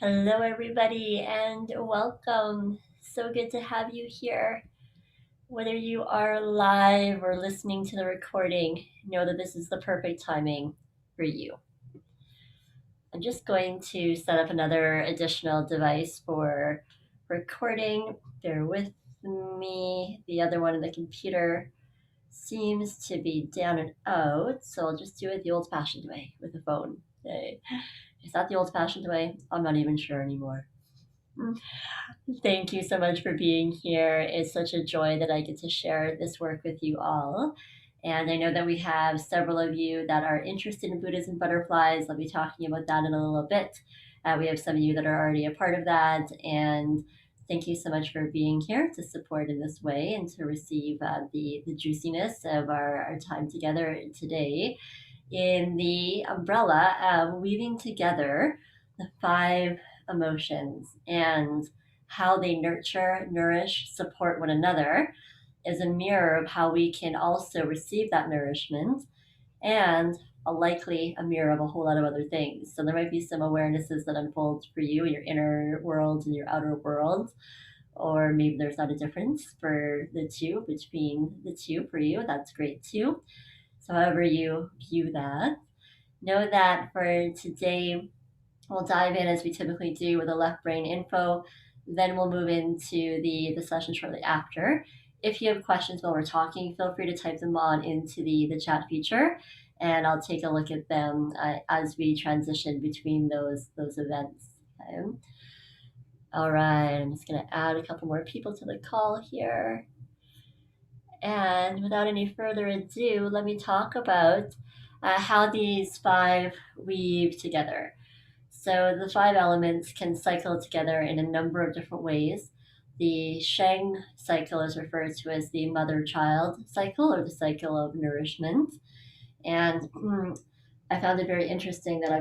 Hello, everybody, and welcome. So good to have you here. Whether you are live or listening to the recording, know that this is the perfect timing for you. I'm just going to set up another additional device for recording. Bear with me. The other one in the computer seems to be down and out, so I'll just do it the old fashioned way with the phone. Is that the old fashioned way? I'm not even sure anymore. Thank you so much for being here. It's such a joy that I get to share this work with you all. And I know that we have several of you that are interested in Buddhas and butterflies. I'll be talking about that in a little bit. We have some of you that are already a part of that. And thank you so much for being here to support in this way and to receive the juiciness of our time together today in the umbrella of weaving together the five emotions and how they nurture, nourish, support one another is a mirror of how we can also receive that nourishment and likely a mirror of a whole lot of other things. So there might be some awarenesses that unfold for you in your inner world and your outer world, or maybe there's not a difference for the two between the two for you. That's great too. So however you view that, know that for today we'll dive in as we typically do with the left brain info. Then we'll move into the session shortly after. If you have questions while we're talking, feel free to type them on into the chat feature, and I'll take a look at them as we transition between those events. Okay? All right, I'm just going to add a couple more people to the call here. And without any further ado, let me talk about how these five weave together. So the five elements can cycle together in a number of different ways. The Sheng cycle is referred to as the mother-child cycle or the cycle of nourishment. And I found it very interesting that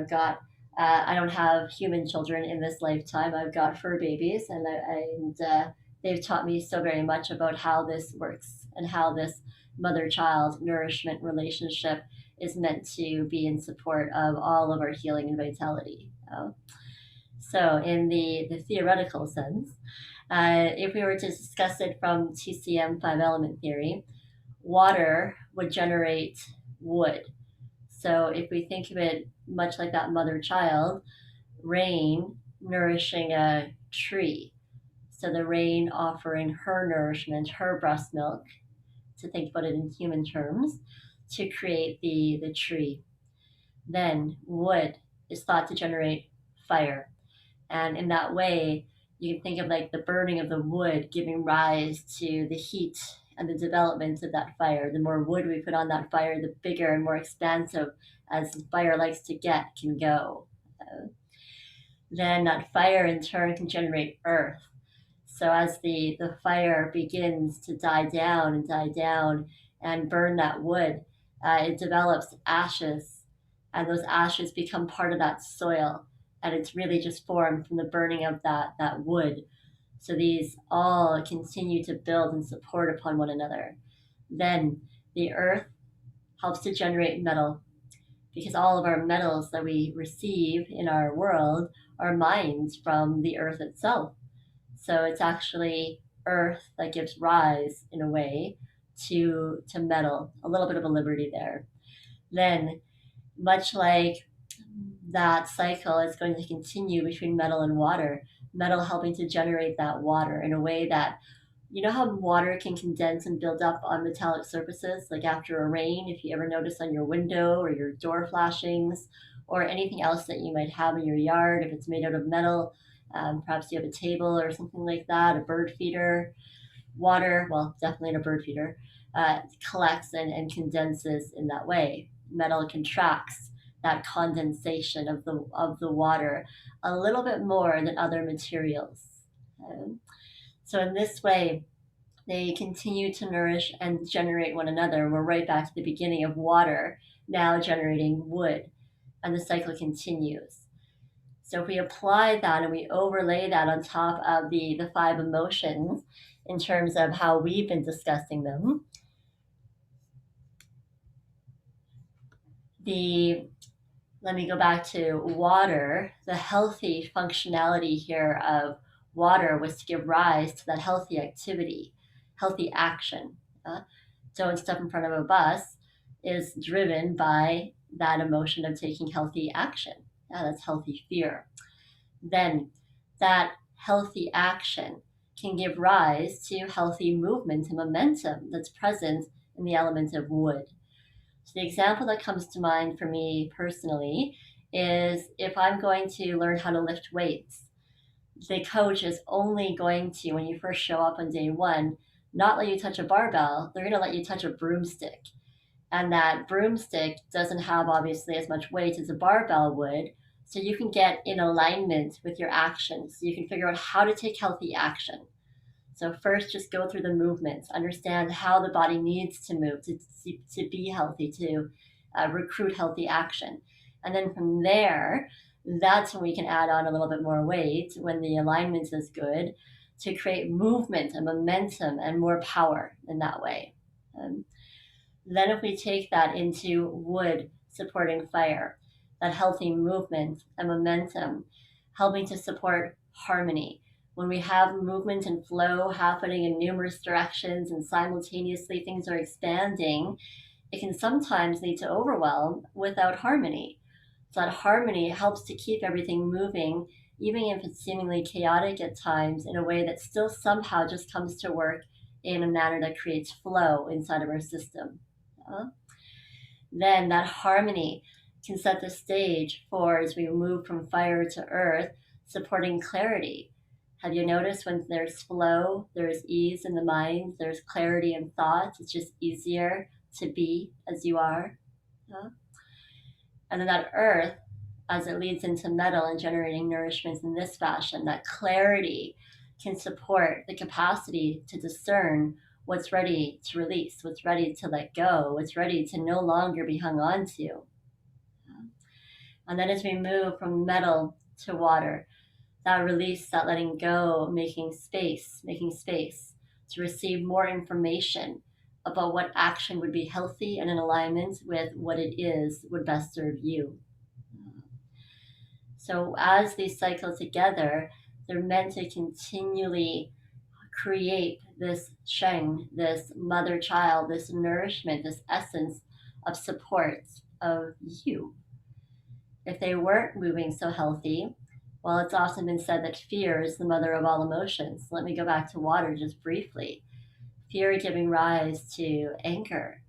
I don't have human children in this lifetime. I've got fur babies, and they've taught me so very much about how this works and how this mother-child nourishment relationship is meant to be in support of all of our healing and vitality. So, in the theoretical sense, if we were to discuss it from TCM 5 element theory, water would generate wood. So, if we think of it much like that mother child, rain nourishing a tree. So, the rain offering her nourishment, her breast milk, to think about it in human terms, to create the tree. Then, wood is thought to generate fire. And in that way, you can think of like the burning of the wood giving rise to the heat and the development of that fire. The more wood we put on that fire, the bigger and more expansive as fire likes to get can go. Then that fire in turn can generate earth. So as the fire begins to die down and burn that wood, it develops ashes, and those ashes become part of that soil, and it's really just formed from the burning of that wood. So these all continue to build and support upon one another. Then the earth helps to generate metal, because all of our metals that we receive in our world are mined from the earth itself. So it's actually earth that gives rise, in a way, to metal. A little bit of a liberty there. Then, much like that cycle is going to continue between metal and water, metal helping to generate that water in a way that, you know how water can condense and build up on metallic surfaces, like after a rain, if you ever notice on your window or your door flashings, or anything else that you might have in your yard, if it's made out of metal, perhaps you have a table or something like that, a bird feeder, water, well, definitely in a bird feeder, collects and condenses in that way. Metal contracts that condensation of the water a little bit more than other materials. So in this way, they continue to nourish and generate one another. We're right back to the beginning of water, now generating wood, and the cycle continues. So if we apply that and we overlay that on top of the five emotions in terms of how we've been discussing them, Let me go back to water. The healthy functionality here of water was to give rise to that healthy activity, healthy action. Don't step in front of a bus is driven by that emotion of taking healthy action. That's healthy fear. Then that healthy action can give rise to healthy movement and momentum that's present in the element of wood. So the example that comes to mind for me personally is if I'm going to learn how to lift weights, the coach is only going to, when you first show up on day one, not let you touch a barbell. They're going to let you touch a broomstick. And that broomstick doesn't have obviously as much weight as a barbell would. So you can get in alignment with your actions. So you can figure out how to take healthy action. So first, just go through the movements, understand how the body needs to move to be healthy, to recruit healthy action. And then from there, that's when we can add on a little bit more weight when the alignment is good to create movement and momentum and more power in that way. Then if we take that into wood supporting fire, that healthy movement and momentum, helping to support harmony. When we have movement and flow happening in numerous directions and simultaneously things are expanding, it can sometimes lead to overwhelm without harmony. So that harmony helps to keep everything moving, even if it's seemingly chaotic at times, in a way that still somehow just comes to work in a manner that creates flow inside of our system. Then that harmony can set the stage for, as we move from fire to earth, supporting clarity. Have you noticed when there's flow, there's ease in the mind, there's clarity in thoughts, it's just easier to be as you are? And then that earth, as it leads into metal and generating nourishment in this fashion, that clarity can support the capacity to discern what's ready to release, what's ready to let go, what's ready to no longer be hung on to. And then as we move from metal to water, that release, that letting go, making space to receive more information about what action would be healthy and in alignment with what it is would best serve you. So as these cycle together, they're meant to continually create this Sheng, this mother-child, this nourishment, this essence of support of you. If they weren't moving so healthy, well, it's often been said that fear is the mother of all emotions. Let me go back to water just briefly. Fear giving rise to anger.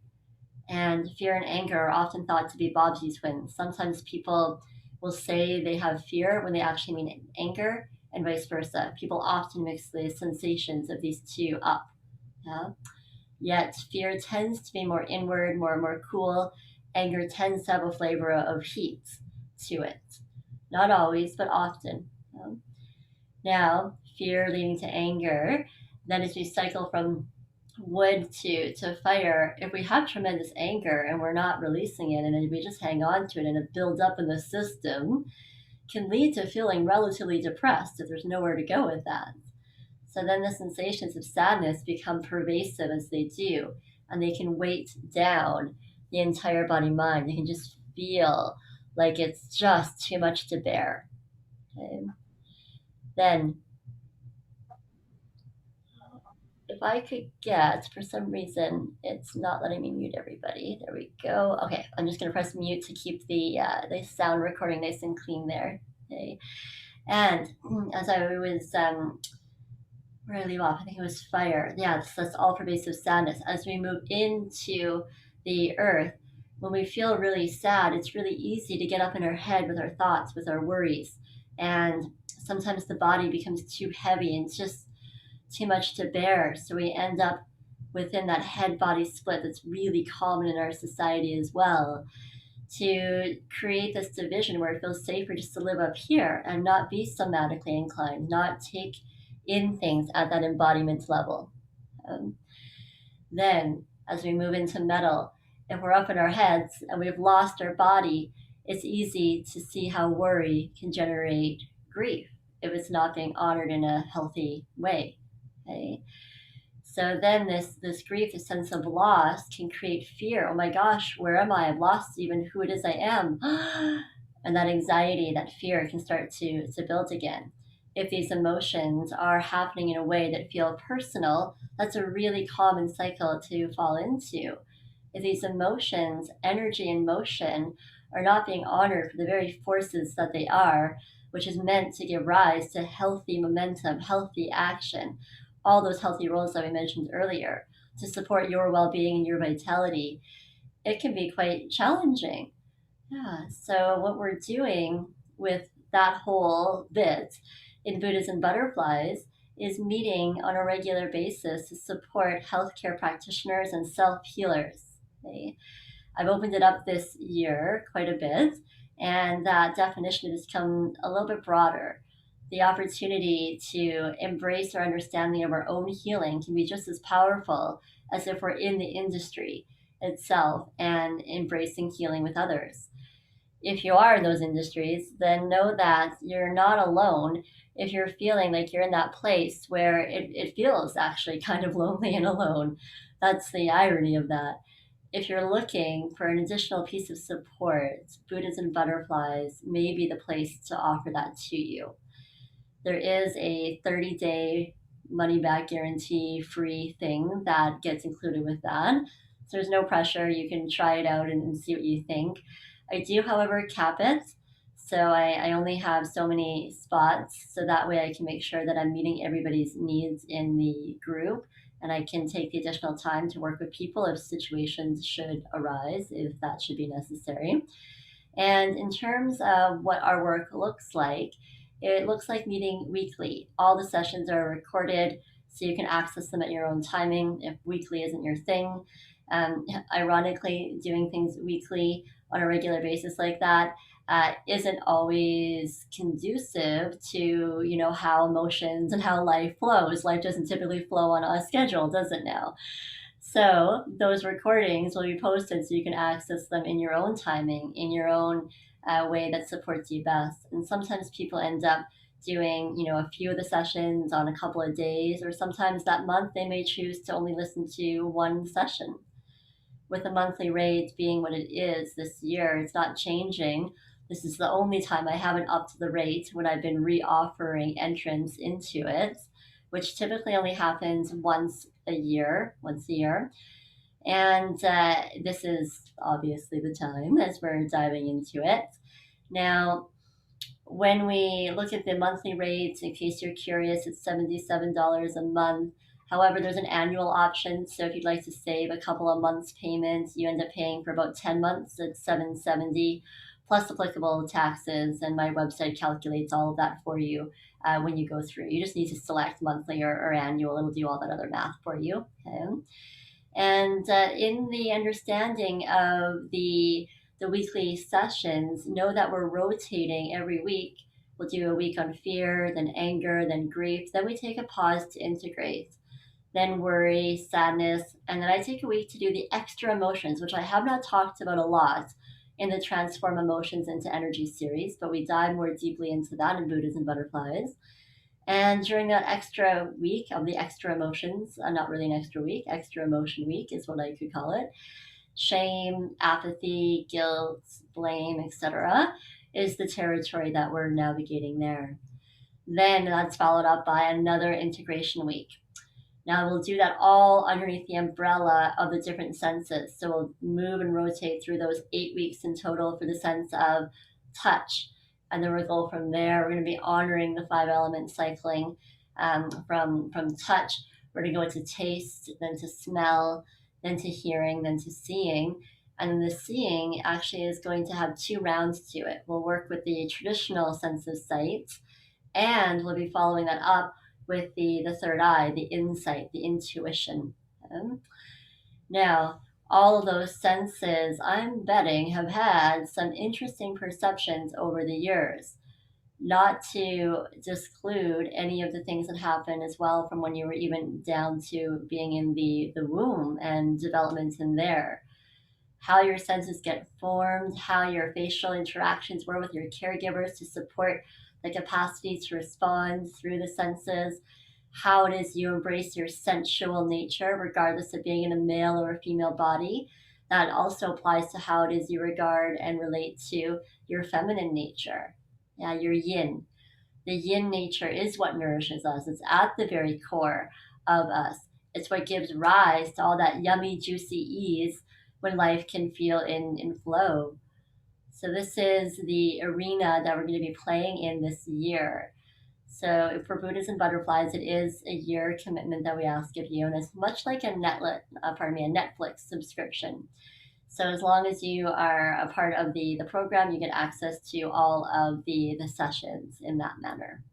And fear and anger are often thought to be Bobsy twins. Sometimes people will say they have fear when they actually mean anger, and vice versa. People often mix the sensations of these two up. Yeah? Yet fear tends to be more inward, more cool. Anger tends to have a flavor of heat to it. Not always, but often. Yeah? Now, fear leading to anger, then as we cycle from wood to fire, if we have tremendous anger and we're not releasing it and we just hang on to it and it builds up in the system, can lead to feeling relatively depressed if there's nowhere to go with that. So then the sensations of sadness become pervasive as they do, and they can weight down the entire body mind. You can just feel like it's just too much to bear. Okay? Then if I could get, for some reason, it's not letting me mute everybody. There we go. Okay, I'm just going to press mute to keep the sound recording nice and clean there. Okay. And as I was, where did I leave off? I think it was fire. Yeah, that's all pervasive sadness. As we move into the earth, when we feel really sad, it's really easy to get up in our head with our thoughts, with our worries. And sometimes the body becomes too heavy and it's just too much to bear. So we end up within that head body split that's really common in our society as well, to create this division where it feels safer just to live up here and not be somatically inclined, not take in things at that embodiment level. Then as we move into metal, if we're up in our heads and we've lost our body, it's easy to see how worry can generate grief if it's not being honored in a healthy way. Okay? So then this grief, this sense of loss can create fear. Oh my gosh, where am I? I've lost even who it is I am. and that anxiety, that fear can start to build again. If these emotions are happening in a way that feel personal, that's a really common cycle to fall into. If these emotions, energy and motion, are not being honored for the very forces that they are, which is meant to give rise to healthy momentum, healthy action, all those healthy roles that we mentioned earlier, to support your well-being and your vitality, it can be quite challenging. Yeah. So what we're doing with that whole bit in Buddhism Butterflies is meeting on a regular basis to support healthcare practitioners and self-healers. Okay? I've opened it up this year quite a bit, and that definition has become a little bit broader. The opportunity to embrace our understanding of our own healing can be just as powerful as if we're in the industry itself and embracing healing with others. If you are in those industries, then know that you're not alone if you're feeling like you're in that place where it feels actually kind of lonely and alone. That's the irony of that. If you're looking for an additional piece of support, Buddhism Butterflies may be the place to offer that to you. There is a 30-day money back guarantee free thing that gets included with that. So there's no pressure. You can try it out and see what you think. I do, however, cap it. So I only have so many spots, so that way I can make sure that I'm meeting everybody's needs in the group, and I can take the additional time to work with people if situations should arise, if that should be necessary. And in terms of what our work looks like, it looks like meeting weekly. All the sessions are recorded, so you can access them at your own timing if weekly isn't your thing. Ironically, doing things weekly on a regular basis like that isn't always conducive to how emotions and how life flows. Life doesn't typically flow on a schedule, does it now? So those recordings will be posted so you can access them in your own timing, in your own way that supports you best. And sometimes people end up doing, a few of the sessions on a couple of days, or sometimes that month they may choose to only listen to one session. With the monthly rate being what it is this year, it's not changing. This is the only time I haven't upped the rate when I've been re-offering entrance into it, which typically only happens once a year. And this is obviously the time as we're diving into it. Now, when we look at the monthly rates, in case you're curious, it's $77 a month. However, there's an annual option, so if you'd like to save a couple of months' payments, you end up paying for about 10 months at $770 plus applicable taxes, and my website calculates all of that for you when you go through. You just need to select monthly or annual. It'll do all that other math for you. Okay? And in the understanding of the weekly sessions, know that we're rotating every week. We'll do a week on fear, then anger, then grief. Then we take a pause to integrate. Then worry, sadness, and then I take a week to do the extra emotions, which I have not talked about a lot in the Transform Emotions into Energy series, but we dive more deeply into that in Buddhism Butterflies. And during that extra week of the extra emotions, not really an extra week, extra emotion week is what I could call it, shame, apathy, guilt, blame, etc., is the territory that we're navigating there. Then that's followed up by another integration week. Now we'll do that all underneath the umbrella of the different senses. So we'll move and rotate through those 8 weeks in total for the sense of touch. And then we'll go from there. We're going to be honoring the 5 element cycling from touch. We're going to go into taste, then to smell, then to hearing, then to seeing. And then the seeing actually is going to have 2 rounds to it. We'll work with the traditional sense of sight, and we'll be following that up with the third eye, the insight, the intuition. Now, all of those senses, I'm betting, have had some interesting perceptions over the years. Not to disclude any of the things that happen as well from when you were even down to being in the womb and development in there. How your senses get formed, how your facial interactions were with your caregivers to support the capacity to respond through the senses, how it is you embrace your sensual nature, regardless of being in a male or a female body, that also applies to how it is you regard and relate to your feminine nature. Yeah, your yin. The yin nature is what nourishes us. It's at the very core of us. It's what gives rise to all that yummy, juicy ease when life can feel in flow. So this is the arena that we're going to be playing in this year. So for Buddhas and Butterflies, it is a year commitment that we ask of you, and it's much like a Netflix subscription. So as long as you are a part of the program, you get access to all of the sessions in that manner.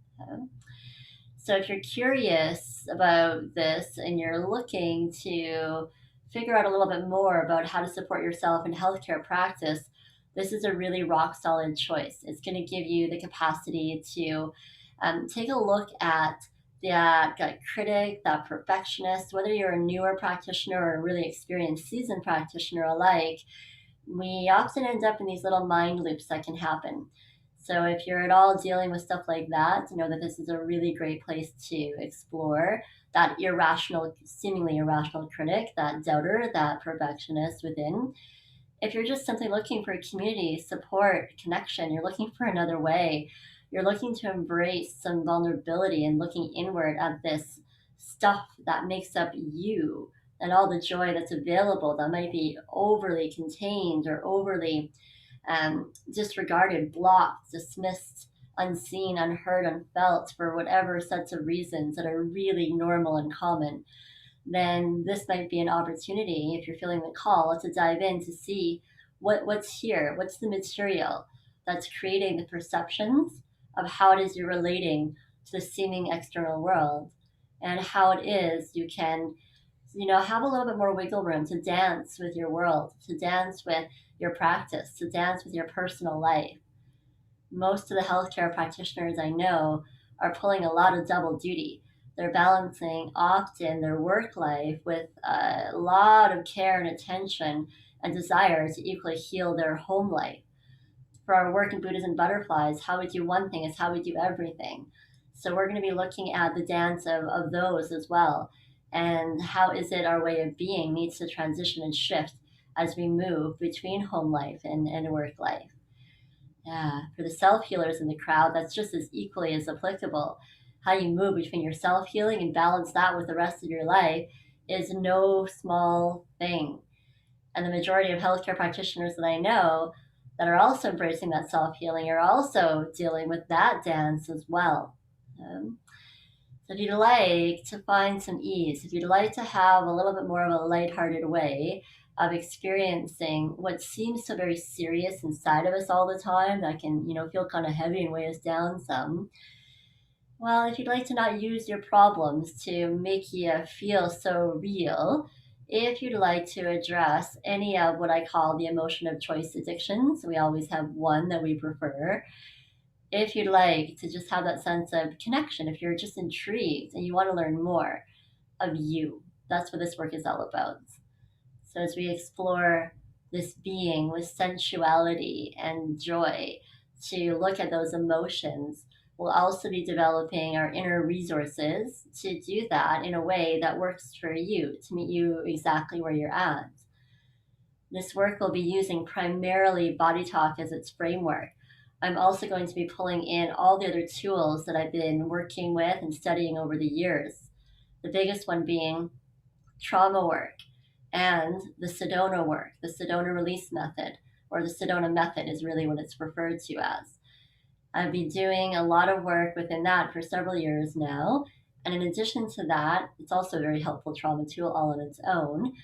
So if you're curious about this and you're looking to figure out a little bit more about how to support yourself in healthcare practice, this is a really rock solid choice. It's going to give you the capacity to take a look at that critic, that perfectionist, whether you're a newer practitioner or a really experienced seasoned practitioner alike. We often end up in these little mind loops that can happen. So if you're at all dealing with stuff like that, know that this is a really great place to explore that irrational, seemingly irrational critic, that doubter, that perfectionist within. If you're just simply looking for community, support, connection, you're looking for another way, you're looking to embrace some vulnerability and looking inward at this stuff that makes up you and all the joy that's available that might be overly contained or overly disregarded, blocked, dismissed, unseen, unheard, unfelt for whatever sets of reasons that are really normal and common, then this might be an opportunity, if you're feeling the call, to dive in to see what's here, what's the material that's creating the perceptions of how it is you're relating to the seeming external world, and how it is you can have a little bit more wiggle room to dance with your world, to dance with your practice, to dance with your personal life. Most of the healthcare practitioners I know are pulling a lot of double duty. They're balancing often their work life with a lot of care and attention and desire to equally heal their home life. For our work in Buddhas and Butterflies, how we do one thing is how we do everything. So we're going to be looking at the dance of those as well. And how is it our way of being needs to transition and shift as we move between home life and work life. Yeah, for the self healers in the crowd, that's just as equally as applicable. How you move between your self healing and balance that with the rest of your life is no small thing. And the majority of healthcare practitioners that I know that are also embracing that self healing are also dealing with that dance as well. So if you'd like to find some ease, if you'd like to have a little bit more of a lighthearted way of experiencing what seems so very serious inside of us all the time, that can, feel kind of heavy and weigh us down some. Well, if you'd like to not use your problems to make you feel so real, if you'd like to address any of what I call the emotion of choice addictions, we always have one that we prefer. If you'd like to just have that sense of connection, if you're just intrigued and you want to learn more of you, that's what this work is all about. So as we explore this being with sensuality and joy, to look at those emotions, we'll also be developing our inner resources to do that in a way that works for you, to meet you exactly where you're at. This work will be using primarily Body Talk as its framework. I'm also going to be pulling in all the other tools that I've been working with and studying over the years. The biggest one being trauma work and the Sedona work, the Sedona release method, or the Sedona method is really what it's referred to as. I've been doing a lot of work within that for several years now. And in addition to that, it's also a very helpful trauma tool all on its own,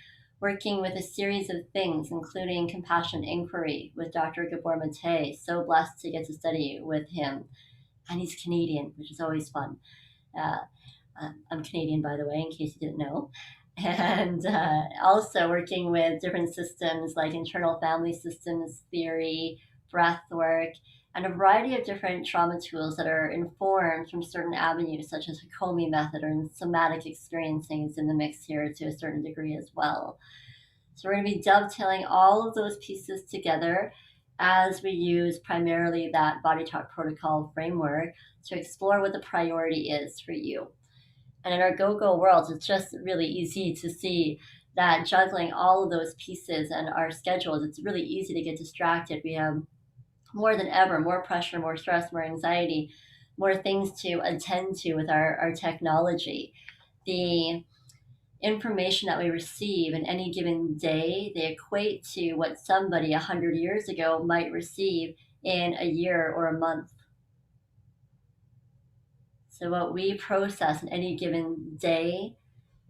working with a series of things, including compassion inquiry with Dr. Gabor Mate. So blessed to get to study with him. And he's Canadian, which is always fun. I'm Canadian, by the way, in case you didn't know. And also working with different systems like internal family systems theory, breath work, and a variety of different trauma tools that are informed from certain avenues, such as Hakomi method, or somatic experiencing is in the mix here to a certain degree as well. So we're going to be dovetailing all of those pieces together as we use primarily that Body Talk protocol framework to explore what the priority is for you. And in our go-go world, it's just really easy to see that juggling all of those pieces and our schedules, it's really easy to get distracted. We have more than ever more pressure, more stress, more anxiety, more things to attend to with our technology. The information that we receive in any given day, they equate to what somebody 100 years ago might receive in a year or a month. So what we process in any given day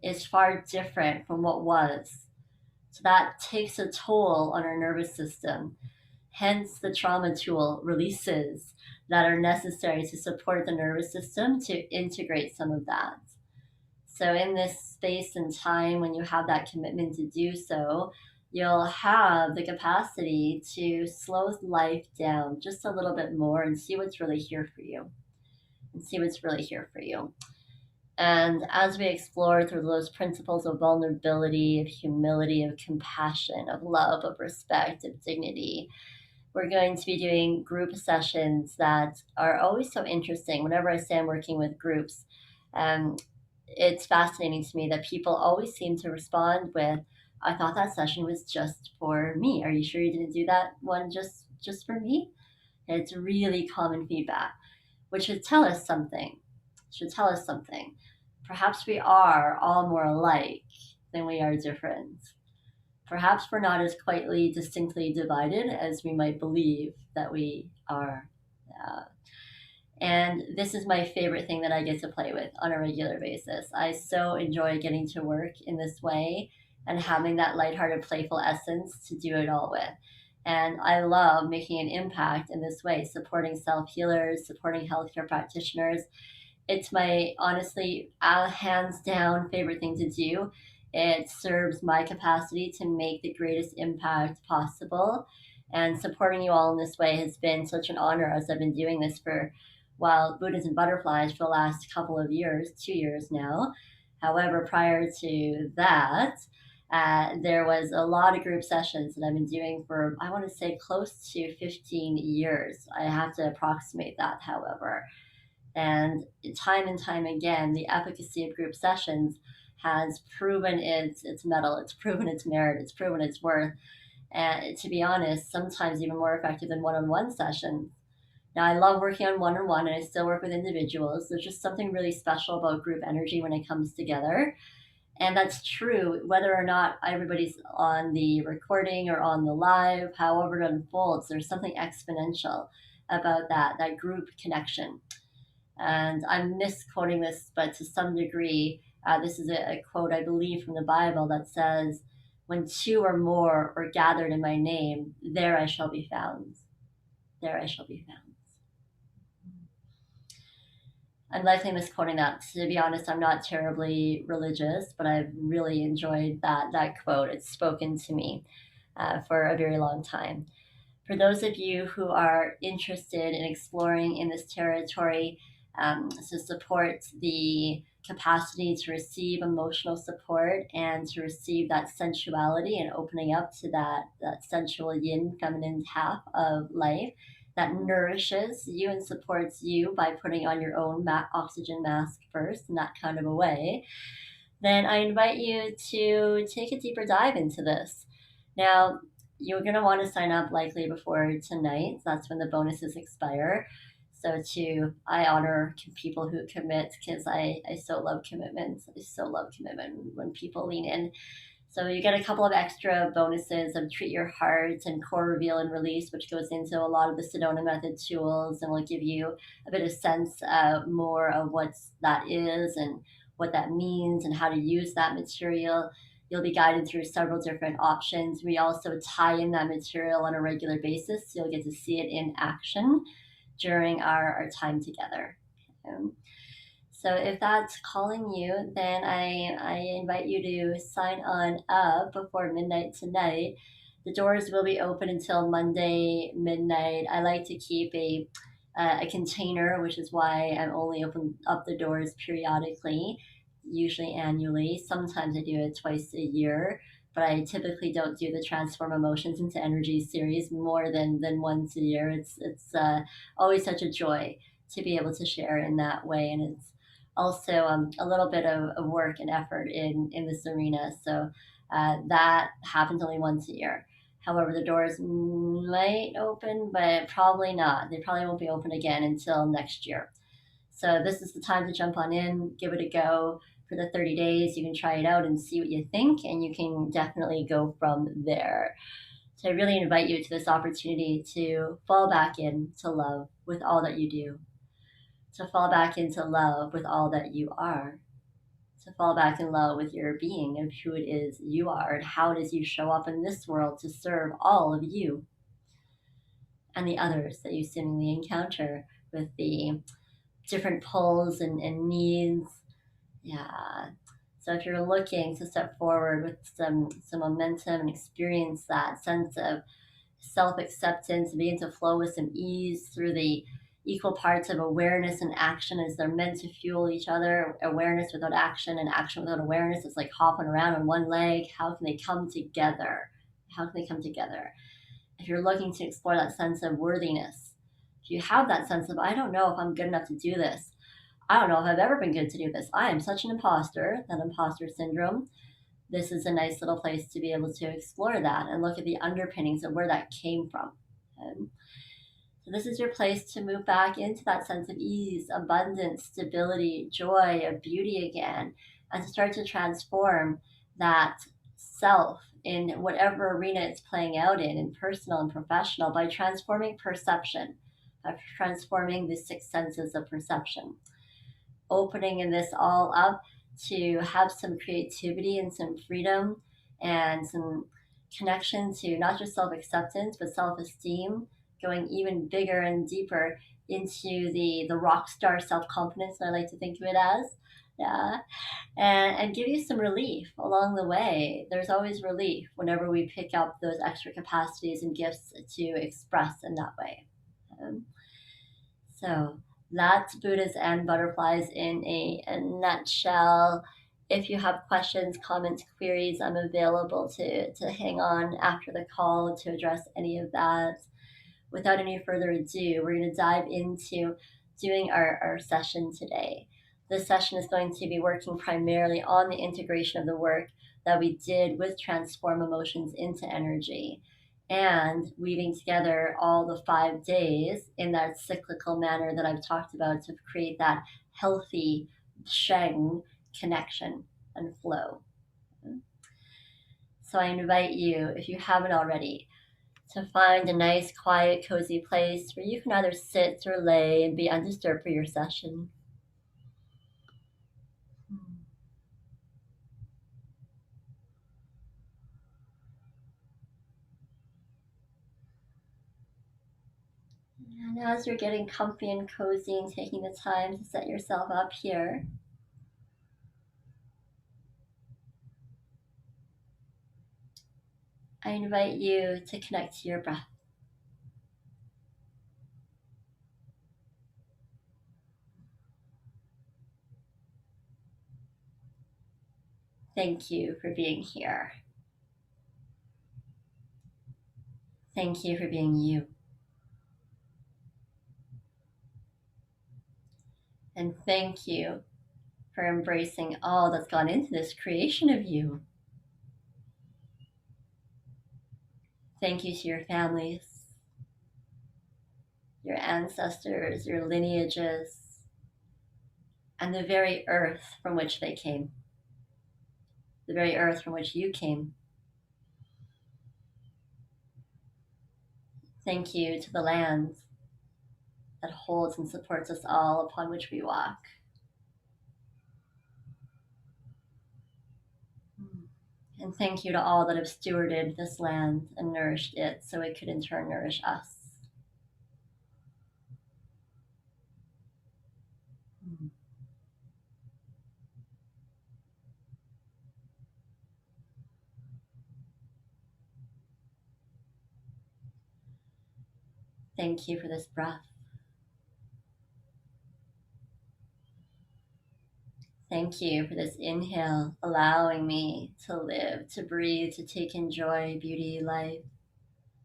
is far different from what was. So that takes a toll on our nervous system. Hence, the trauma tool releases that are necessary to support the nervous system to integrate some of that. So, in this space and time, when you have that commitment to do so, you'll have the capacity to slow life down just a little bit more and see what's really here for you. And see what's really here for you. And as we explore through those principles of vulnerability, of humility, of compassion, of love, of respect, of dignity, we're going to be doing group sessions that are always so interesting. Whenever I say I'm working with groups, it's fascinating to me that people always seem to respond with, I thought that session was just for me. Are you sure you didn't do that one just for me? And it's really common feedback, which should tell us something. Perhaps we are all more alike than we are different. Perhaps we're not as quite distinctly divided as we might believe that we are. And this is my favorite thing that I get to play with on a regular basis. I so enjoy getting to work in this way and having that lighthearted, playful essence to do it all with. And I love making an impact in this way, supporting self-healers, supporting healthcare practitioners. It's my, honestly, hands down favorite thing to do. It serves my capacity to make the greatest impact possible. And supporting you all in this way has been such an honor as I've been doing this for, well, Buddhas and Butterflies for the last couple of years, 2 years now. However, prior to that, there was a lot of group sessions that I've been doing for, I want to say, close to 15 years. I have to approximate that, however. And time again, the efficacy of group sessions has proven its mettle, it's proven its merit, it's proven its worth. And to be honest, sometimes even more effective than one-on-one sessions. Now, I love working on one-on-one and I still work with individuals. There's just something really special about group energy when it comes together. And that's true whether or not everybody's on the recording or on the live, however it unfolds, there's something exponential about that group connection. And I'm misquoting this, but to some degree, this is a quote, I believe, from the Bible that says, when two or more are gathered in my name, there I shall be found. There I shall be found. I'm likely misquoting that. To be honest, I'm not terribly religious, but I've really enjoyed that quote. It's spoken to me for a very long time. For those of you who are interested in exploring in this territory, to support the capacity to receive emotional support and to receive that sensuality and opening up to that sensual yin feminine half of life that nourishes you and supports you by putting on your own oxygen mask first in that kind of a way, then I invite you to take a deeper dive into this. Now, you're going to want to sign up likely before tonight. That's when the bonuses expire. So I honor people who commit because I so love commitments. I so love commitment when people lean in. So you get a couple of extra bonuses of Treat Your Heart and Core Reveal and Release, which goes into a lot of the Sedona method tools and will give you a bit of sense more of what that is and what that means and how to use that material. You'll be guided through several different options. We also tie in that material on a regular basis, so you'll get to see it in action during our time together. So if that's calling you, then I invite you to sign on up before midnight tonight. The doors will be open until Monday midnight. I like to keep a container, which is why I'm only open up the doors periodically, usually annually. Sometimes I do it twice a year, but I typically don't do the Transform Emotions into Energy series more than once a year. It's always such a joy to be able to share in that way, and it's also a little bit of work and effort in this arena. So That happens only once a year. However, the doors might open, but probably not. They probably won't be open again until next year. So this is the time to jump on in, give it a go for the 30 days. You can try it out and see what you think, and you can definitely go from there. So I really invite you to this opportunity to fall back into love with all that you do, to fall back into love with all that you are, to fall back in love with your being of who it is you are and how it is you show up in this world to serve all of you and the others that you seemingly encounter with the different pulls and needs. Yeah. So if you're looking to step forward with some momentum and experience that sense of self-acceptance and begin to flow with some ease through the equal parts of awareness and action as they're meant to fuel each other. Awareness without action and action without awareness is like hopping around on one leg. How can they come together? How can they come together? If you're looking to explore that sense of worthiness, if you have that sense of, I don't know if I'm good enough to do this, I don't know if I've ever been good to do this, I am such an imposter, that imposter syndrome, this is a nice little place to be able to explore that and look at the underpinnings of where that came from. And so this is your place to move back into that sense of ease, abundance, stability, joy, of beauty again, and to start to transform that self in whatever arena it's playing out in personal and professional, by transforming perception, by transforming the six senses of perception, opening in this all up to have some creativity and some freedom and some connection to not just self-acceptance but self-esteem, going even bigger and deeper into the rock star self-confidence, I like to think of it as. Yeah. And give you some relief along the way. There's always relief whenever we pick up those extra capacities and gifts to express in that way. So that's Buddhas and butterflies in a nutshell. If you have questions, comments, queries, I'm available to hang on after the call to address any of that. Without any further ado, we're going to dive into doing our session today. This session is going to be working primarily on the integration of the work that we did with Transform Emotions into Energy, and weaving together all the 5 days in that cyclical manner that I've talked about to create that healthy Sheng connection and flow. So I invite you, if you haven't already, to find a nice, quiet, cozy place where you can either sit or lay and be undisturbed for your session. And as you're getting comfy and cozy and taking the time to set yourself up here, I invite you to connect to your breath. Thank you for being here. Thank you for being you. And thank you for embracing all that's gone into this creation of you. Thank you to your families, your ancestors, your lineages, and the very earth from which they came, the very earth from which you came. Thank you to the land that holds and supports us all upon which we walk. And thank you to all that have stewarded this land and nourished it so it could in turn nourish us. Thank you for this breath. Thank you for this inhale, allowing me to live, to breathe, to take in joy, beauty, life,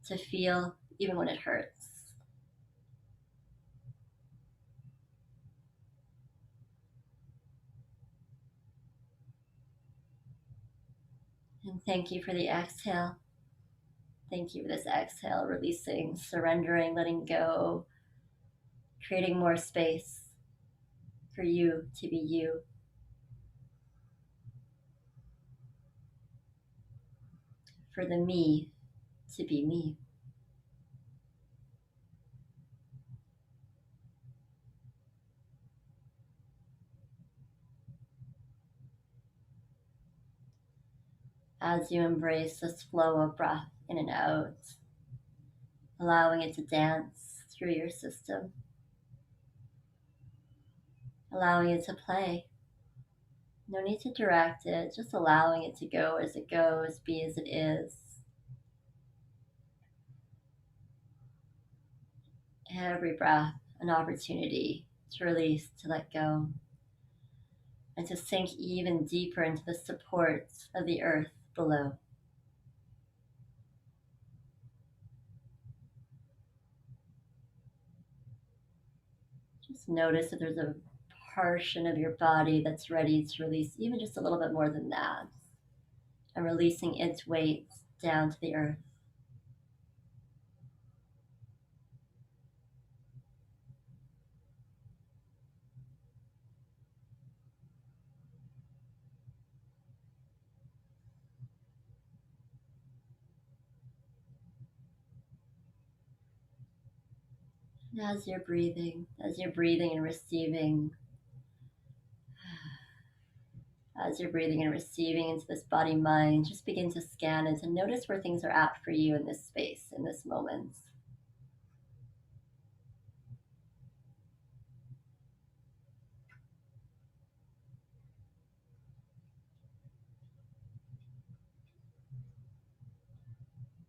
to feel even when it hurts. And thank you for the exhale. Thank you for this exhale, releasing, surrendering, letting go, creating more space for you to be you. For the me to be me. As you embrace this flow of breath in and out, allowing it to dance through your system, allowing it to play. No need to direct it, just allowing it to go as it goes, be as it is. Every breath, an opportunity to release, to let go, and to sink even deeper into the support of the earth below. Just notice if there's a portion of your body that's ready to release even just a little bit more than that, and releasing its weight down to the earth. And as you're breathing and receiving, as you're breathing and receiving into this body mind, just begin to scan and to notice where things are at for you in this space, in this moment.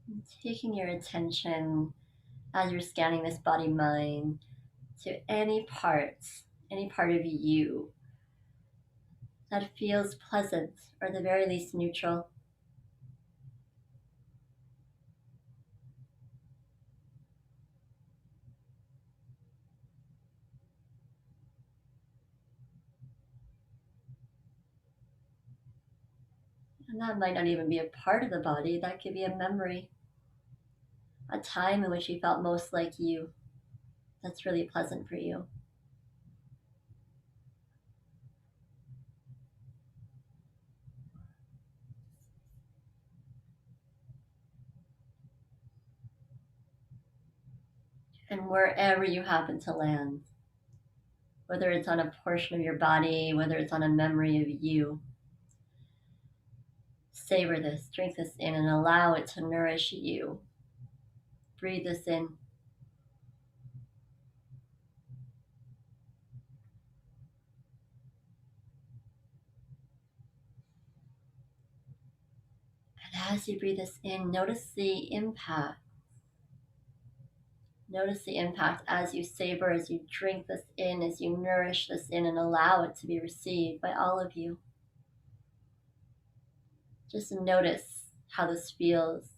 And taking your attention as you're scanning this body mind to any part of you that feels pleasant or at the very least neutral. And that might not even be a part of the body, that could be a memory, a time in which you felt most like you, that's really pleasant for you. And wherever you happen to land, whether it's on a portion of your body, whether it's on a memory of you, savor this, drink this in, and allow it to nourish you. Breathe this in. And as you breathe this in, notice the impact. Notice the impact as you savor, as you drink this in, as you nourish this in, and allow it to be received by all of you. Just notice how this feels.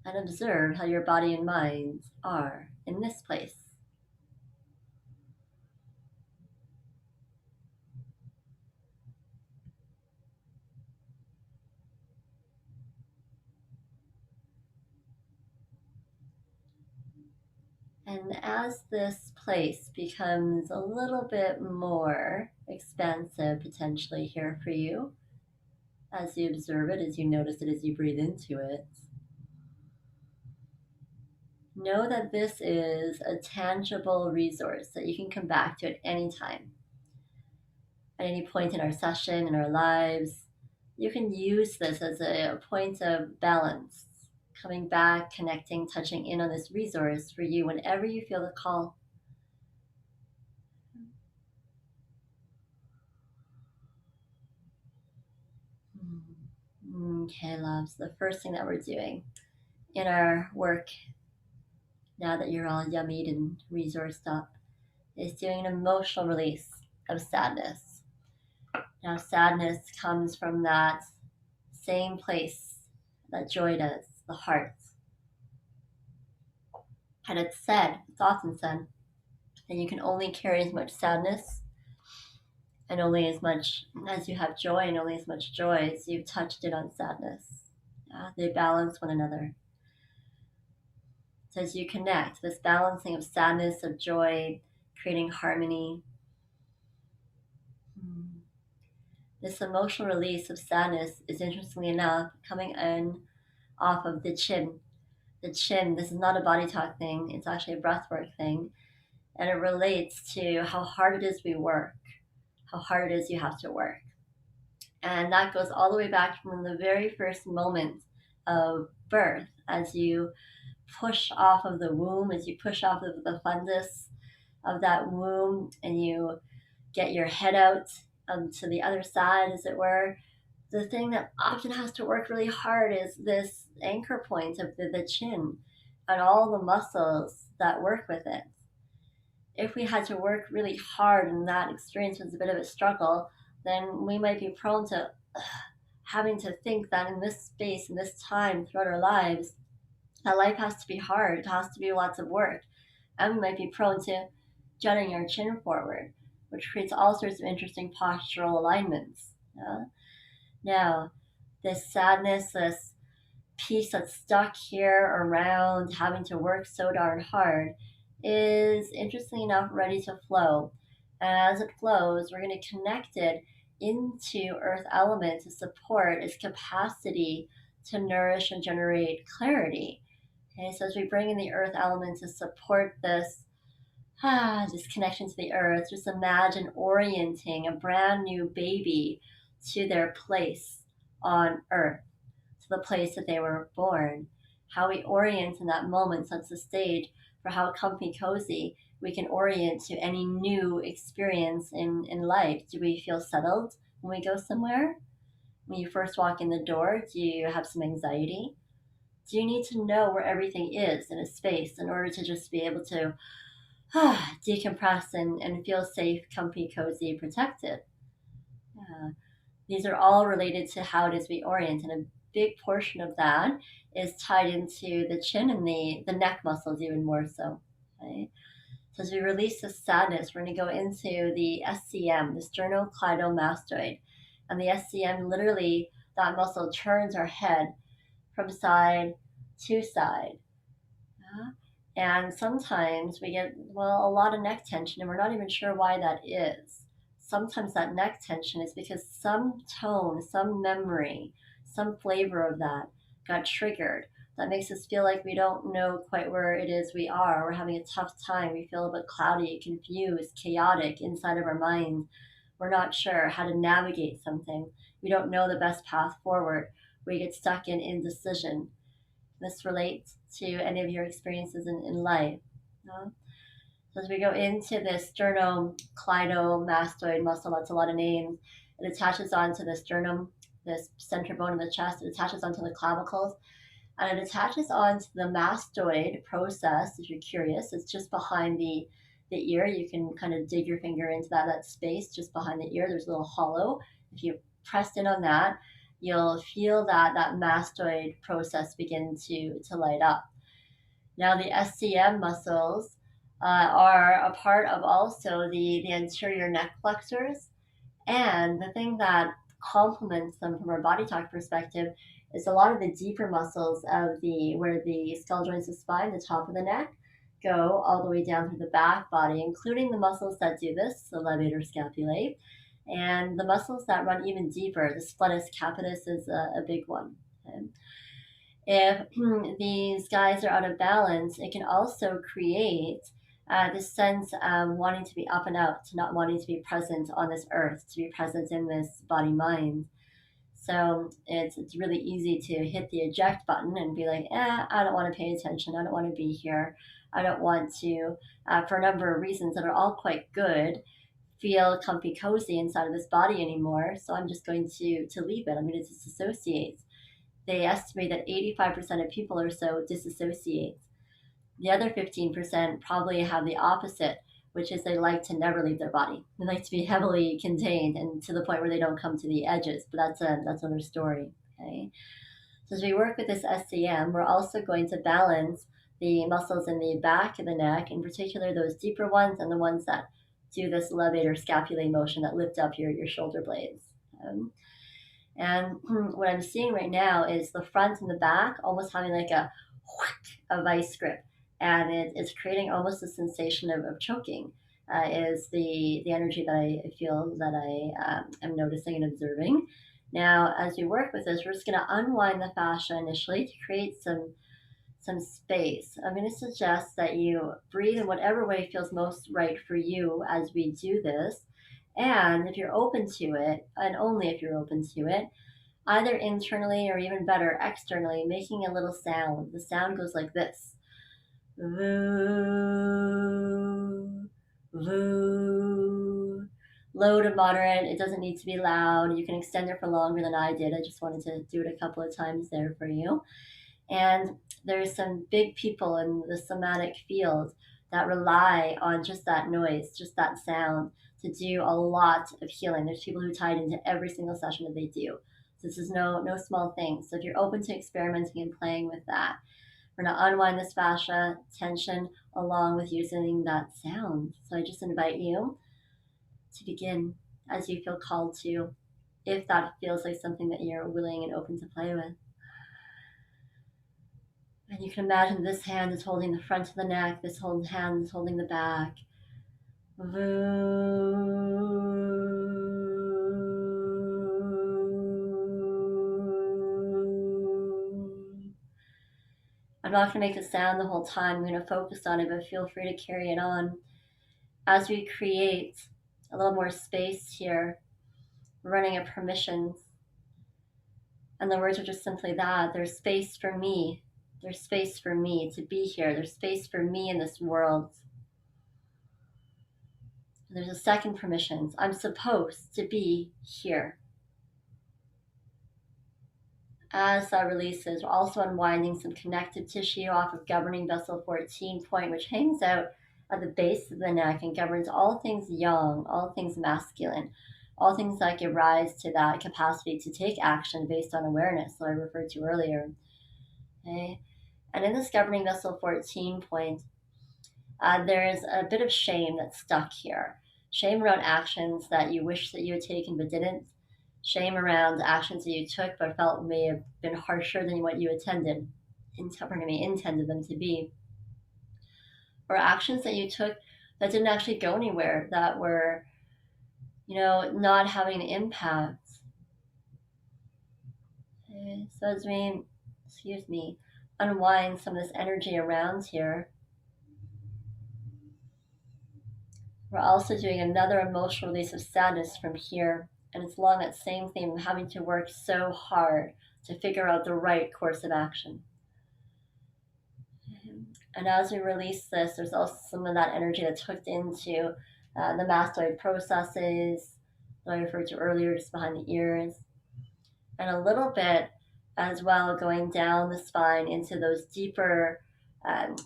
And observe how your body and mind are in this place. And as this place becomes a little bit more expansive potentially here for you, as you observe it, as you notice it, as you breathe into it, know that this is a tangible resource that you can come back to at any time. At any point in our session, in our lives, you can use this as a point of balance, coming back, connecting, touching in on this resource for you whenever you feel the call. Okay, loves, the first thing that we're doing in our work, now that you're all yummied and resourced up, is doing an emotional release of sadness. Now, sadness comes from that same place that joy does, the heart. And it's often said, that you can only carry as much sadness And only as much as you have joy, and only as much joy as you've touched it on sadness. They balance one another. So as you connect, this balancing of sadness, of joy, creating harmony, this emotional release of sadness is, interestingly enough, coming in off of the chin. The chin, this is not a body talk thing, it's actually a breathwork thing. And it relates to how hard it is we work, how hard it is you have to work. And that goes all the way back from the very first moment of birth, as you push off of the womb, as you push off of the fundus of that womb, and you get your head out to the other side, as it were. The thing that often has to work really hard is this anchor point of the chin and all the muscles that work with it. If we had to work really hard and that experience was a bit of a struggle, then we might be prone to having to think that in this space, in this time throughout our lives, that life has to be hard, it has to be lots of work. And we might be prone to jutting our chin forward, which creates all sorts of interesting postural alignments. Yeah? Now, this sadness, this piece that's stuck here around having to work so darn hard, is, interestingly enough, ready to flow. And as it flows, we're going to connect it into earth element to support its capacity to nourish and generate clarity. Okay, so as we bring in the earth element to support this connection to the earth, just imagine orienting a brand new baby to their place on earth, to the place that they were born. How we orient in that moment sets the stage for how comfy cozy we can orient to any new experience in life. Do we feel settled when we go somewhere? When you first walk in the door, do you have some anxiety? Do you need to know where everything is in a space in order to just be able to decompress and feel safe, comfy, cozy, protected? These are all related to how it is we orient, and a big portion of that is tied into the chin and the neck muscles even more so. Okay? So as we release the sadness, we're going to go into the SCM, the sternocleidomastoid. And the SCM, literally, that muscle turns our head from side to side. And sometimes we get, a lot of neck tension, and we're not even sure why that is. Sometimes that neck tension is because some tone, some memory, some flavor of that got triggered. That makes us feel like we don't know quite where it is we are. We're having a tough time. We feel a bit cloudy, confused, chaotic inside of our mind. We're not sure how to navigate something. We don't know the best path forward. We get stuck in indecision. This relates to any of your experiences in life. No? So as we go into this sternocleidomastoid muscle, that's a lot of names, it attaches onto the sternum, this center bone of the chest. It attaches onto the clavicles, and it attaches onto the mastoid process. If you're curious, it's just behind the ear. You can kind of dig your finger into that space just behind the ear. There's a little hollow. If you pressed in on that, you'll feel that mastoid process begin to light up. Now the SCM muscles are a part of also the anterior neck flexors. And the thing that complements them from our body talk perspective is a lot of the deeper muscles of where the skull joints of spine, the top of the neck, go all the way down through the back body, including the muscles that do this, the levator scapulae, and the muscles that run even deeper. The splenus capitis is a big one. Okay? If these guys are out of balance, it can also create this sense of wanting to be up and out, not wanting to be present on this earth, to be present in this body-mind. So it's really easy to hit the eject button and be like, I don't want to pay attention. I don't want to be here. I don't want to, for a number of reasons that are all quite good, feel comfy, cozy inside of this body anymore. So I'm just going to leave it. I'm going to disassociate. They estimate that 85% of people or so disassociate. The other 15% probably have the opposite, which is they like to never leave their body. They like to be heavily contained and to the point where they don't come to the edges. But that's another story. Okay. So as we work with this SCM, we're also going to balance the muscles in the back of the neck, in particular those deeper ones and the ones that do this levate or scapulae motion that lift up your shoulder blades. And what I'm seeing right now is the front and the back almost having like a vice grip, and it's creating almost a sensation of choking. Is the energy that I feel that I am noticing and observing. Now, as we work with this, we're just going to unwind the fascia initially to create some space. I'm going to suggest that you breathe in whatever way feels most right for you as we do this. And if you're open to it, and only if you're open to it, either internally or even better, externally, making a little sound. The sound goes like this. Voo, voo. Low to moderate. It doesn't need to be loud. You can extend it for longer than I did. I just wanted to do it a couple of times there for you. And there's some big people in the somatic field that rely on just that noise, just that sound, to do a lot of healing. There's people who tie it into every single session that they do. So this is no small thing. So if you're open to experimenting and playing with that, we're going to unwind this fascia tension along with using that sound. So I just invite you to begin as you feel called to, if that feels like something that you're willing and open to play with. And you can imagine this hand is holding the front of the neck, this hand is holding the back. I'm not going to make a sound the whole time. I'm going to focus on it, but feel free to carry it on. As we create a little more space here, we're running a permissions. And the words are just simply that. There's space for me. There's space for me to be here. There's space for me in this world. There's a second permissions. I'm supposed to be here. As that releases, we're also unwinding some connective tissue off of governing vessel 14 point, which hangs out at the base of the neck and governs all things yang, all things masculine, all things that give rise to that capacity to take action based on awareness that I referred to earlier. Okay? And in this governing vessel 14 point, there's a bit of shame that's stuck here. Shame around actions that you wish that you had taken but didn't. Shame around actions that you took but felt may have been harsher than what you intended them to be. Or actions that you took that didn't actually go anywhere, that were, not having an impact. Okay, so as we, unwind some of this energy around here, we're also doing another emotional release of sadness from here. And it's along that same theme of having to work so hard to figure out the right course of action. And as we release this, there's also some of that energy that's hooked into the mastoid processes that I referred to earlier, just behind the ears. And a little bit as well going down the spine into those deeper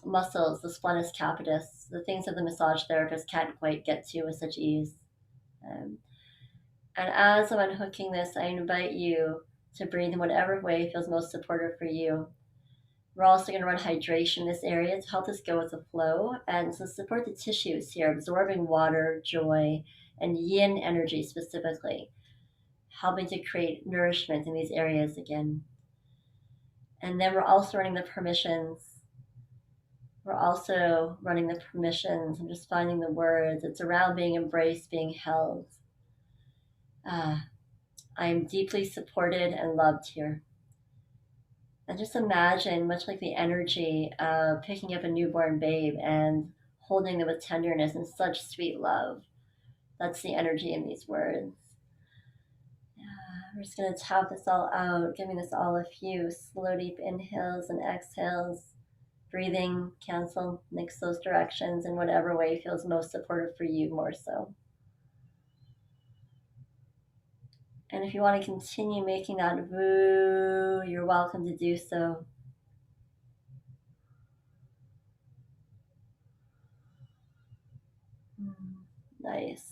muscles, the splenus capitis, the things that the massage therapist can't quite get to with such ease. And as I'm unhooking this, I invite you to breathe in whatever way feels most supportive for you. We're also going to run hydration in this area to help this go with the flow and to support the tissues here, absorbing water, joy, and yin energy specifically, helping to create nourishment in these areas again. And then we're also running the permissions. I'm just finding the words. It's around being embraced, being held. I am deeply supported and loved here. And just imagine, much like the energy of picking up a newborn babe and holding them with tenderness and such sweet love. That's the energy in these words. We're just going to tap this all out, giving this all a few slow, deep inhales and exhales. Breathing, cancel, mix those directions in whatever way feels most supportive for you more so. And if you want to continue making that voo, you're welcome to do so. Nice.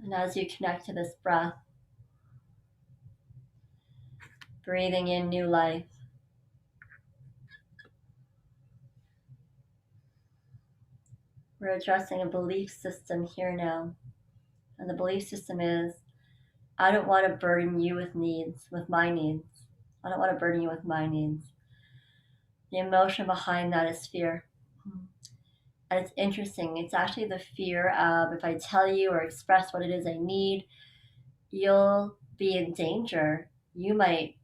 And as you connect to this breath, breathing in new life, we're addressing a belief system here now. And the belief system is, I don't want to burden you with my needs. I don't want to burden you with my needs. The emotion behind that is fear. And it's interesting. It's actually the fear of, if I tell you or express what it is I need, you'll be in danger. You might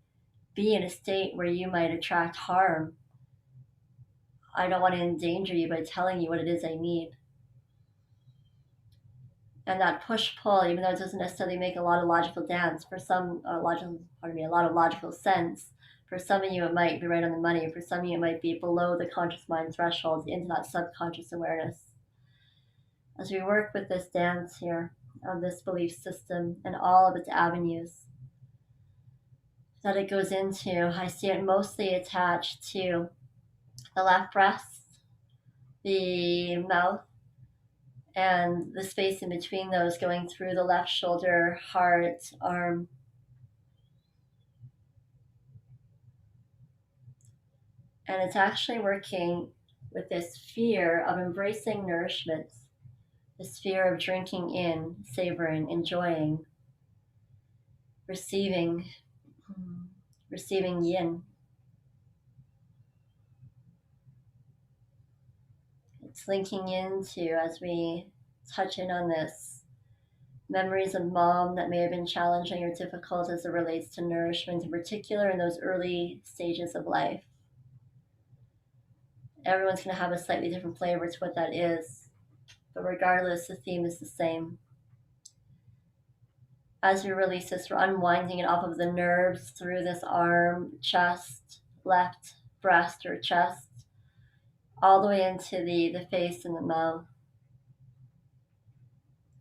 be in a state where you might attract harm. I don't want to endanger you by telling you what it is I need. And that push-pull, even though it doesn't necessarily make a lot of logical sense, for some, a lot of logical sense, for some of you it might be right on the money, for some of you it might be below the conscious mind threshold into that subconscious awareness. As we work with this dance here, of this belief system and all of its avenues that it goes into, I see it mostly attached to the left breast, the mouth, and the space in between those, going through the left shoulder, heart, arm. And it's actually working with this fear of embracing nourishment, this fear of drinking in, savoring, enjoying, receiving yin. It's linking into, as we touch in on this, memories of mom that may have been challenging or difficult as it relates to nourishment, in particular in those early stages of life. Everyone's going to have a slightly different flavor to what that is, but regardless, the theme is the same. As we release this, we're unwinding it off of the nerves through this arm, chest, left breast or chest, all the way into the face and the mouth.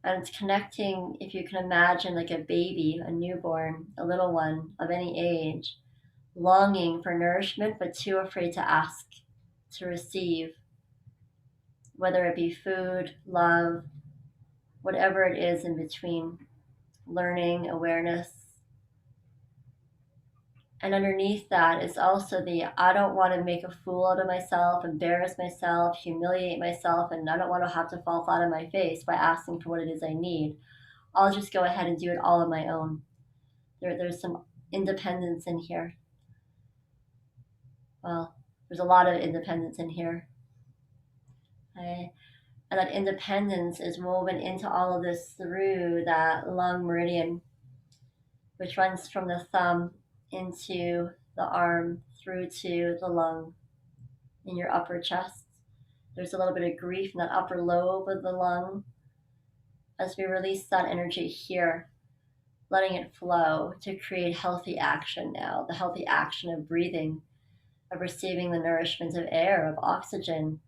And it's connecting, if you can imagine, like a baby, a newborn, a little one of any age, longing for nourishment, but too afraid to ask, to receive, whether it be food, love, whatever it is in between, learning, awareness. And underneath that is also the, I don't want to make a fool out of myself, embarrass myself, humiliate myself, and I don't want to have to fall flat on my face by asking for what it is I need. I'll just go ahead and do it all on my own. There's some independence in here. Well, there's a lot of independence in here. Okay? And that independence is woven into all of this through that lung meridian, which runs from the thumb into the arm through to the lung in your upper chest. There's a little bit of grief in that upper lobe of the lung. As we release that energy here, letting it flow to create healthy action now, the healthy action of breathing, of receiving the nourishment of air, of oxygen.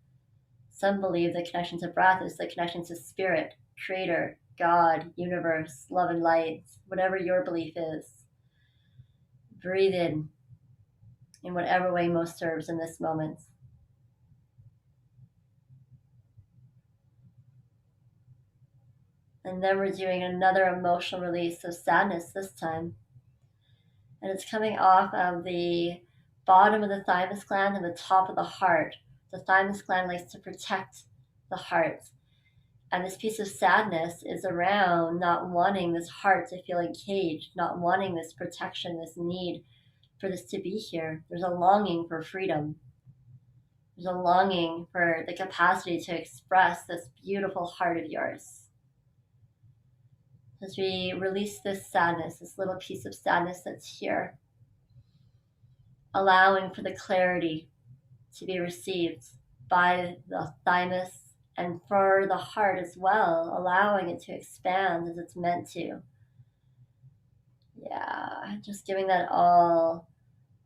Some believe the connection to breath is the connection to spirit, creator, God, universe, love and light, whatever your belief is. Breathe in whatever way most serves in this moment. And then we're doing another emotional release of sadness this time. And it's coming off of the bottom of the thymus gland and the top of the heart. The thymus gland likes to protect the heart. And this piece of sadness is around not wanting this heart to feel encaged, not wanting this protection, this need for this to be here. There's a longing for freedom. There's a longing for the capacity to express this beautiful heart of yours. As we release this sadness, this little piece of sadness that's here, allowing for the clarity to be received by the thymus and for the heart as well, allowing it to expand as it's meant to. Yeah, just giving that all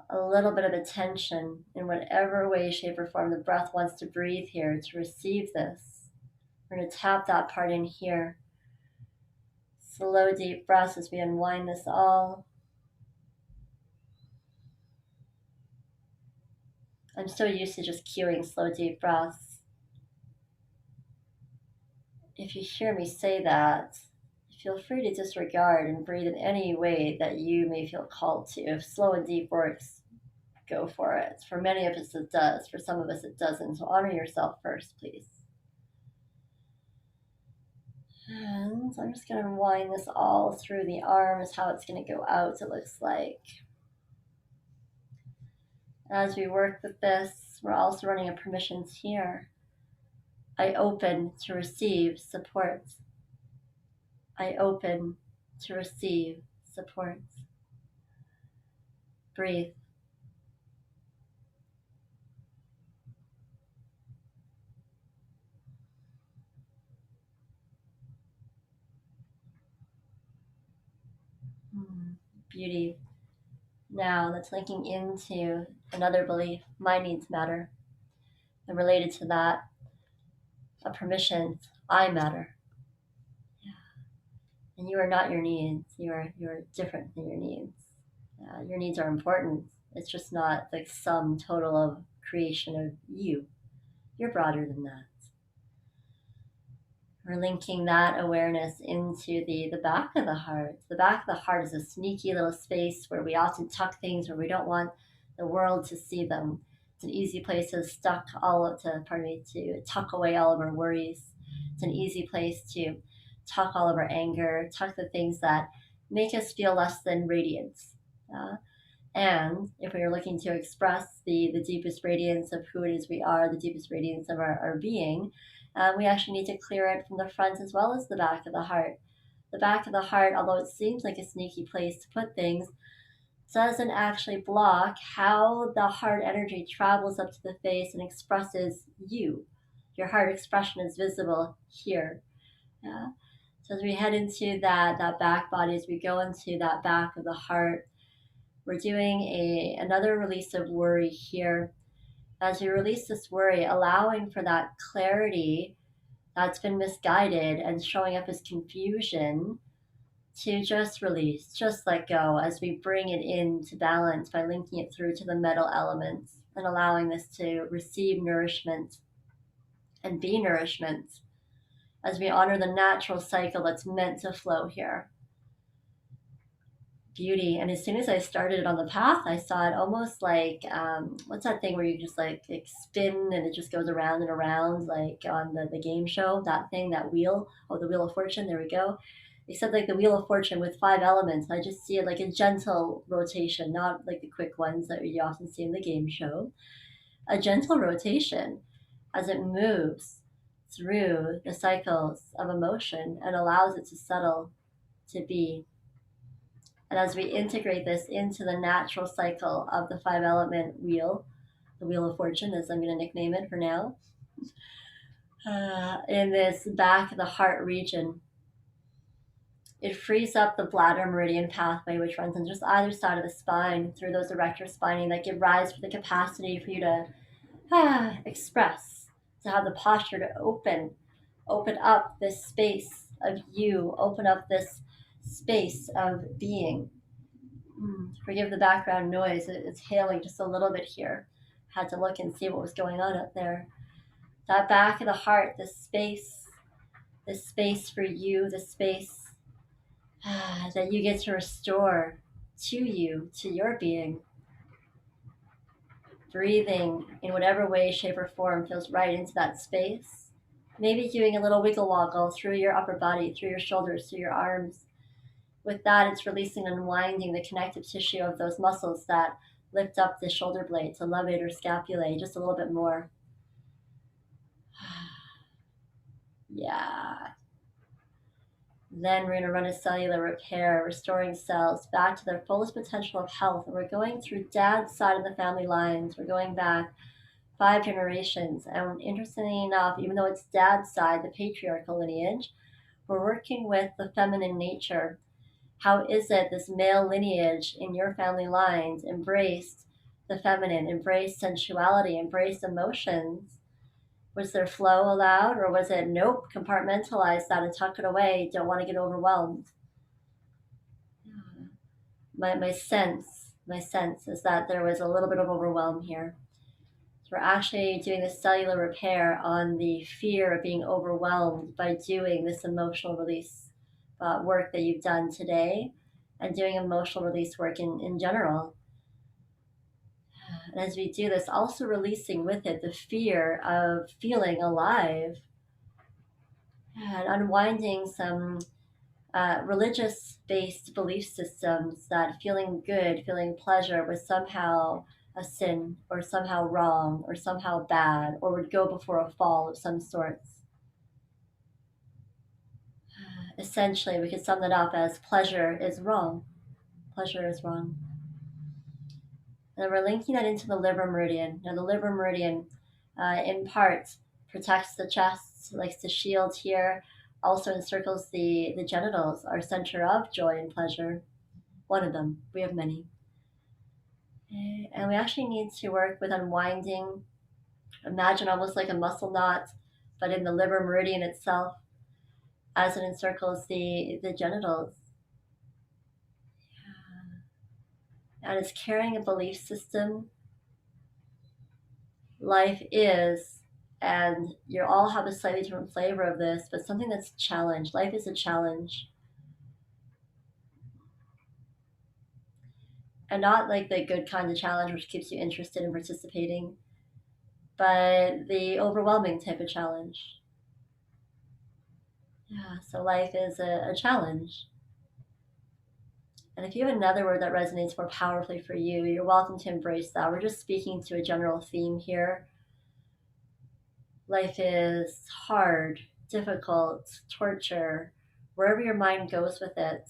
a little bit of attention in whatever way, shape, or form the breath wants to breathe here to receive this. We're going to tap that part in here. Slow, deep breaths as we unwind this all. I'm so used to just cueing slow, deep breaths. If you hear me say that, feel free to disregard and breathe in any way that you may feel called to. If slow and deep works, go for it. For many of us it does. For some of us it doesn't. So honor yourself first, please. And so I'm just going to wind this all through the arms, how it's going to go out, it looks like. As we work with this, we're also running a permissions here. I open to receive support. I open to receive support. Breathe. Beauty. Now that's linking into another belief. My needs matter. And related to that, a permission. I matter. Yeah. And you are not your needs. You're different than your needs. Your needs are important. It's just not the sum total of creation of you. You're broader than that. We're linking that awareness into the back of the heart. The back of the heart is a sneaky little space where we often tuck things where we don't want the world to see them. It's an easy place to to tuck away all of our worries. It's an easy place to tuck all of our anger, tuck the things that make us feel less than radiant. And if we are looking to express the deepest radiance of who it is we are, the deepest radiance of our being, we actually need to clear it from the front as well as the back of the heart. The back of the heart, although it seems like a sneaky place to put things, doesn't actually block how the heart energy travels up to the face and expresses you. Your heart expression is visible here. Yeah. So as we head into that back body, as we go into that back of the heart, we're doing another release of worry here. As we release this worry, allowing for that clarity that's been misguided and showing up as confusion to just release, just let go as we bring it into balance by linking it through to the metal elements and allowing this to receive nourishment and be nourishment as we honor the natural cycle that's meant to flow here. Beauty. And as soon as I started it on the path, I saw it almost like what's that thing where you just like spin and it just goes around and around, like on the game show, that thing, that wheel. Oh, the wheel of fortune. There we go. They said like the wheel of fortune with 5 elements. I just see it like a gentle rotation, not like the quick ones that you often see in the game show. A gentle rotation as it moves through the cycles of emotion and allows it to settle, to be. And as we integrate this into the natural cycle of the 5 element wheel, the wheel of fortune, as I'm going to nickname it for now, in this back of the heart region, it frees up the bladder meridian pathway, which runs on just either side of the spine through those erector spinae that give rise to the capacity for you to express, to have the posture to open up this space of you, open up this space of being. Forgive the background noise. It's hailing just a little bit here. Had to look and see what was going on out there. That back of the heart, this space for you, this space that you get to restore to you, to your being. Breathing in whatever way, shape, or form feels right into that space. Maybe doing a little wiggle woggle through your upper body, through your shoulders, through your arms. With that, it's releasing and unwinding the connective tissue of those muscles that lift up the shoulder blades, the levator scapulae, just a little bit more. Yeah. Then we're going to run a cellular repair, restoring cells back to their fullest potential of health. And we're going through dad's side of the family lines. We're going back 5 generations. And interestingly enough, even though it's dad's side, the patriarchal lineage, we're working with the feminine nature. How is it this male lineage in your family lines embraced the feminine, embraced sensuality, embraced emotions? Was there flow allowed, or was it nope, compartmentalize that and tuck it away, don't want to get overwhelmed? My sense is that there was a little bit of overwhelm here. So we're actually doing this cellular repair on the fear of being overwhelmed by doing this emotional release work that you've done today and doing emotional release work in general. And as we do this, also releasing with it the fear of feeling alive. and unwinding some religious based belief systems that feeling good, feeling pleasure was somehow a sin or somehow wrong or somehow bad or would go before a fall of some sorts. Essentially, we could sum that up as pleasure is wrong. Pleasure is wrong. And we're linking that into the liver meridian. Now, the liver meridian, in part, protects the chest, likes to shield here, also encircles the genitals, our center of joy and pleasure. One of them. We have many. And we actually need to work with unwinding. Imagine almost like a muscle knot, but in the liver meridian itself, as it encircles the genitals. And it's carrying a belief system. Life is, and you all have a slightly different flavor of this, but something that's challenged. Life is a challenge. And not like the good kind of challenge which keeps you interested in participating, but the overwhelming type of challenge. Yeah, so life is a challenge. And if you have another word that resonates more powerfully for you, you're welcome to embrace that. We're just speaking to a general theme here. Life is hard, difficult, torture, wherever your mind goes with it.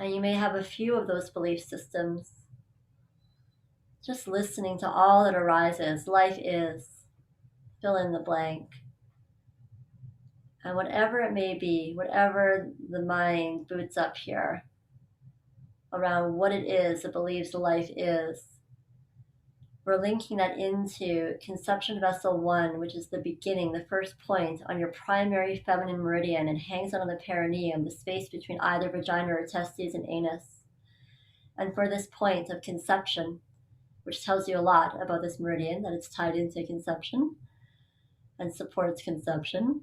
And you may have a few of those belief systems. Just listening to all that arises. Life is, fill in the blank. And whatever it may be, whatever the mind boots up here around what it is it believes life is, we're linking that into conception vessel 1, which is the beginning, the first point on your primary feminine meridian and hangs out on the perineum, the space between either vagina or testes and anus. And for this point of conception, which tells you a lot about this meridian, that it's tied into conception and supports conception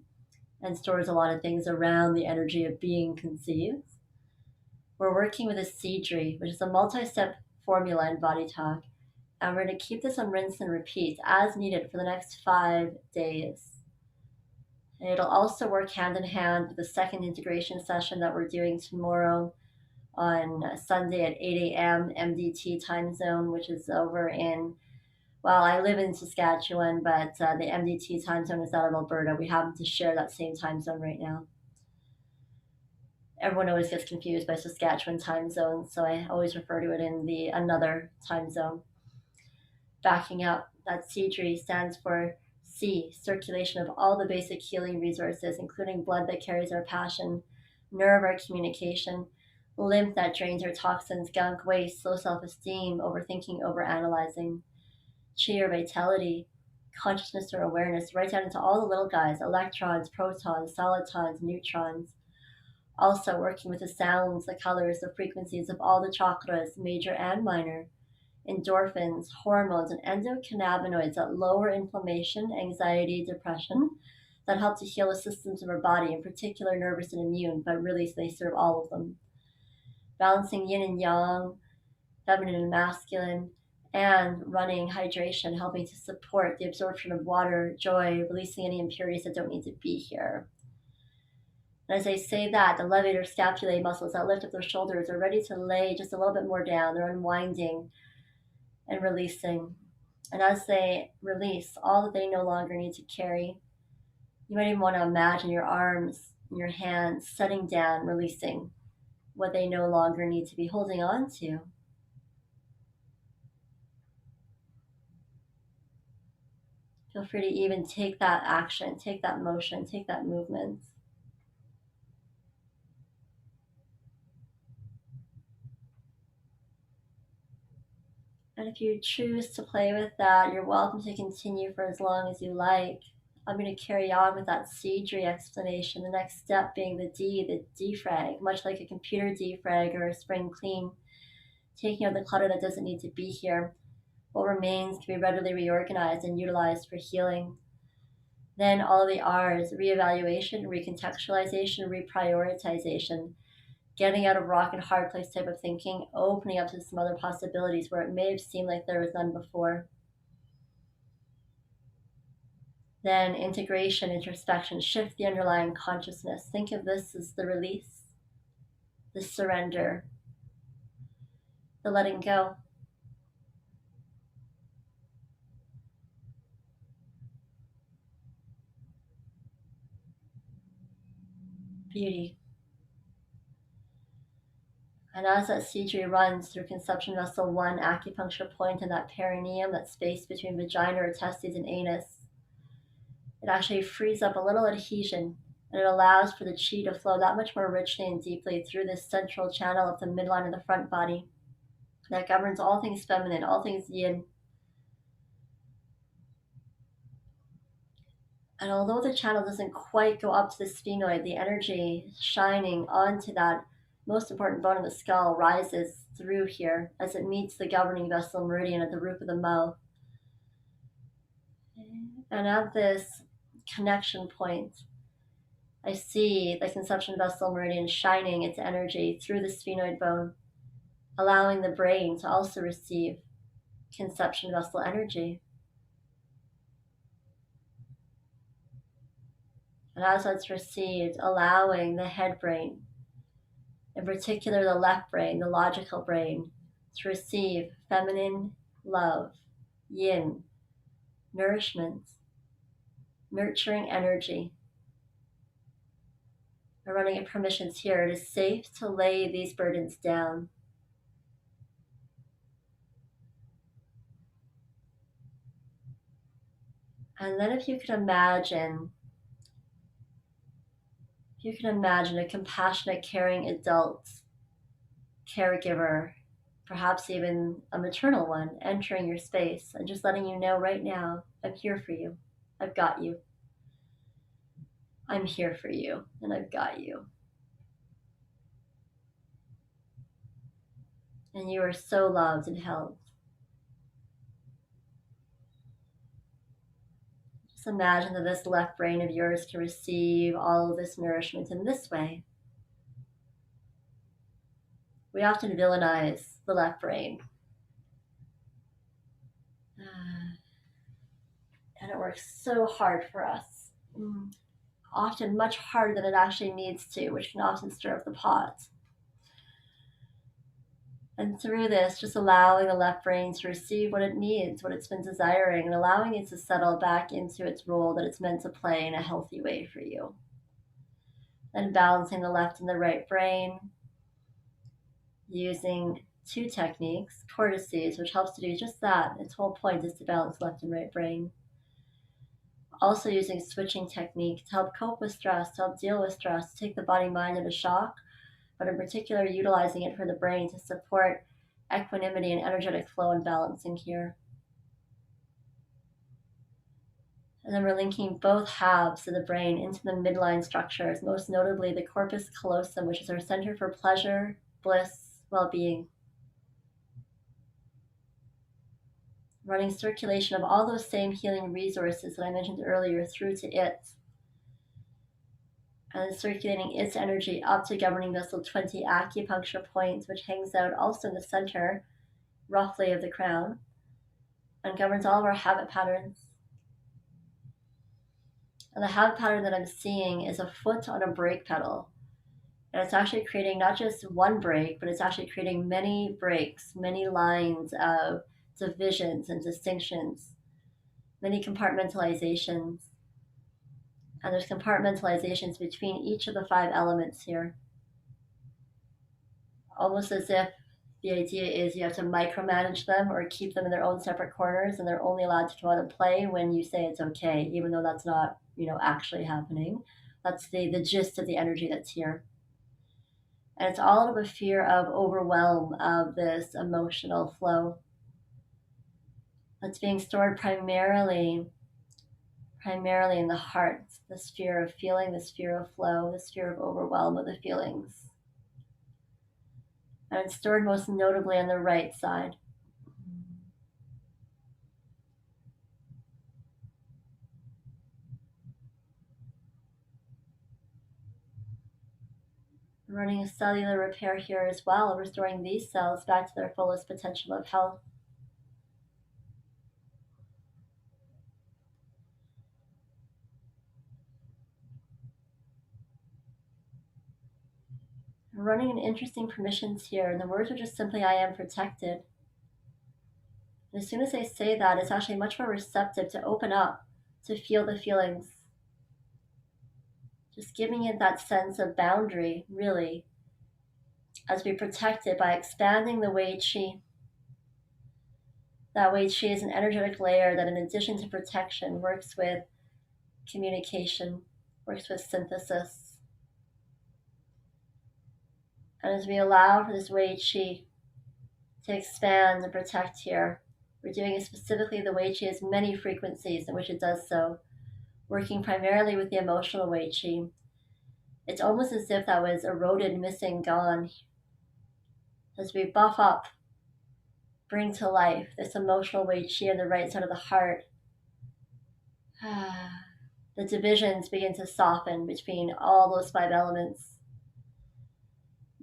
and stores a lot of things around the energy of being conceived. We're working with a seedry, which is a multi-step formula in Body Talk, and we're going to keep this on rinse and repeat as needed for the next 5 days. And it'll also work hand in hand with the second integration session that we're doing tomorrow on Sunday at 8 a.m. MDT time zone, which is over in, well, I live in Saskatchewan, but the MDT time zone is out of Alberta. We happen to share that same time zone right now. Everyone always gets confused by Saskatchewan time zones, so I always refer to it in the another time zone. Backing up, that C3 stands for C, circulation of all the basic healing resources, including blood that carries our passion, nerve our communication, lymph that drains our toxins, gunk, waste, low self-esteem, overthinking, overanalyzing, chi or vitality, consciousness or awareness, right down into all the little guys, electrons, protons, solitons, neutrons. Also working with the sounds, the colors, the frequencies of all the chakras, major and minor, endorphins, hormones, and endocannabinoids that lower inflammation, anxiety, depression, that help to heal the systems of our body, in particular nervous and immune, but really they serve all of them. Balancing yin and yang, feminine and masculine, and running hydration, helping to support the absorption of water, joy, releasing any impurities that don't need to be here. And as I say that, the levator scapulae muscles that lift up their shoulders are ready to lay just a little bit more down. They're unwinding and releasing. And as they release all that they no longer need to carry, you might even want to imagine your arms and your hands setting down, releasing what they no longer need to be holding on to. Feel free to even take that action, take that motion, take that movement. And if you choose to play with that, you're welcome to continue for as long as you like. I'm going to carry on with that seedry explanation. The next step being the defrag, much like a computer defrag or a spring clean, taking out the clutter that doesn't need to be here. What remains can be readily reorganized and utilized for healing. Then all of the R's, reevaluation, recontextualization, reprioritization, getting out of rock and hard place type of thinking, opening up to some other possibilities where it may have seemed like there was none before. Then integration, introspection, shift the underlying consciousness. Think of this as the release, the surrender, the letting go. Beauty. And as that CG runs through conception vessel 1, acupuncture point in that perineum, that space between vagina or testes and anus, it actually frees up a little adhesion, and it allows for the chi to flow that much more richly and deeply through this central channel of the midline of the front body that governs all things feminine, all things yin. And although the channel doesn't quite go up to the sphenoid, the energy shining onto that most important bone in the skull rises through here as it meets the governing vessel meridian at the roof of the mouth. And at this connection point, I see the conception vessel meridian shining its energy through the sphenoid bone, allowing the brain to also receive conception vessel energy. And as that's received, allowing the head brain, in particular the left brain, the logical brain, to receive feminine love, yin, nourishment, nurturing energy. We're running at permissions here. It is safe to lay these burdens down. And then if you could imagine a compassionate, caring adult caregiver, perhaps even a maternal one, entering your space and just letting you know right now, I'm here for you. I've got you. I'm here for you, and I've got you. And you are so loved and held. Just imagine that this left brain of yours can receive all of this nourishment in this way. We often villainize the left brain. And it works so hard for us. Often much harder than it actually needs to, which can often stir up the pot. And through this, just allowing the left brain to receive what it needs, what it's been desiring, and allowing it to settle back into its role that it's meant to play in a healthy way for you. And balancing the left and the right brain, using two techniques, cortices, which helps to do just that. Its whole point is to balance left and right brain. Also using switching technique to help cope with stress, to help deal with stress, to take the body-mind into shock, but in particular utilizing it for the brain to support equanimity and energetic flow and balancing here. And then we're linking both halves of the brain into the midline structures, most notably the corpus callosum, which is our center for pleasure, bliss, well-being. Running circulation of all those same healing resources that I mentioned earlier through to it. And circulating its energy up to governing vessel 20 acupuncture point, which hangs out also in the center, roughly, of the crown, and governs all of our habit patterns. And the habit pattern that I'm seeing is a foot on a brake pedal. And it's actually creating not just one brake, but it's actually creating many brakes, many lines of divisions and distinctions, many compartmentalizations. And there's compartmentalizations between each of the 5 elements here. Almost as if the idea is you have to micromanage them or keep them in their own separate corners, and they're only allowed to go out and play when you say it's okay, even though that's not, actually happening. That's the gist of the energy that's here. And it's all out of a fear of overwhelm of this emotional flow that's being stored primarily in the heart, this fear of feeling, this fear of flow, this fear of overwhelm of the feelings. And it's stored most notably on the right side. Running a cellular repair here as well, restoring these cells back to their fullest potential of health. I'm running an interesting permissions here, and the words are just simply, I am protected. And as soon as I say that, it's actually much more receptive to open up, to feel the feelings. Just giving it that sense of boundary, really, as we protect it by expanding the Wei Qi. That Wei Qi is an energetic layer that, in addition to protection, works with communication, works with synthesis. And as we allow for this Wei Qi to expand and protect here, we're doing it specifically. The Wei Qi has many frequencies in which it does so, working primarily with the emotional Wei Qi. It's almost as if that was eroded, missing, gone. As we buff up, bring to life this emotional Wei Qi on the right side of the heart, the divisions begin to soften between all those 5 elements.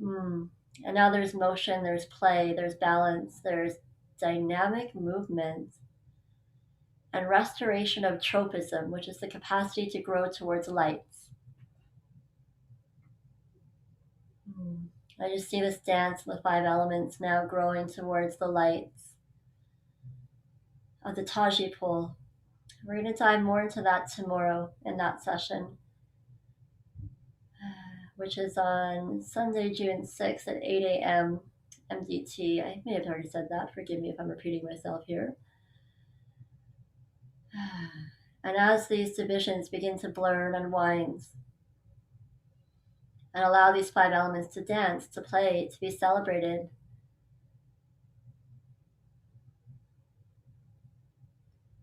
And now there's motion, there's play, there's balance, there's dynamic movement, and restoration of tropism, which is the capacity to grow towards lights. I just see this dance of the 5 elements now growing towards the lights of the Taji pool. We're going to dive more into that tomorrow in that session, which is on Sunday, June 6th at 8 a.m. MDT. I may have already said that. Forgive me if I'm repeating myself here. And as these divisions begin to blur and unwind, and allow these 5 elements to dance, to play, to be celebrated,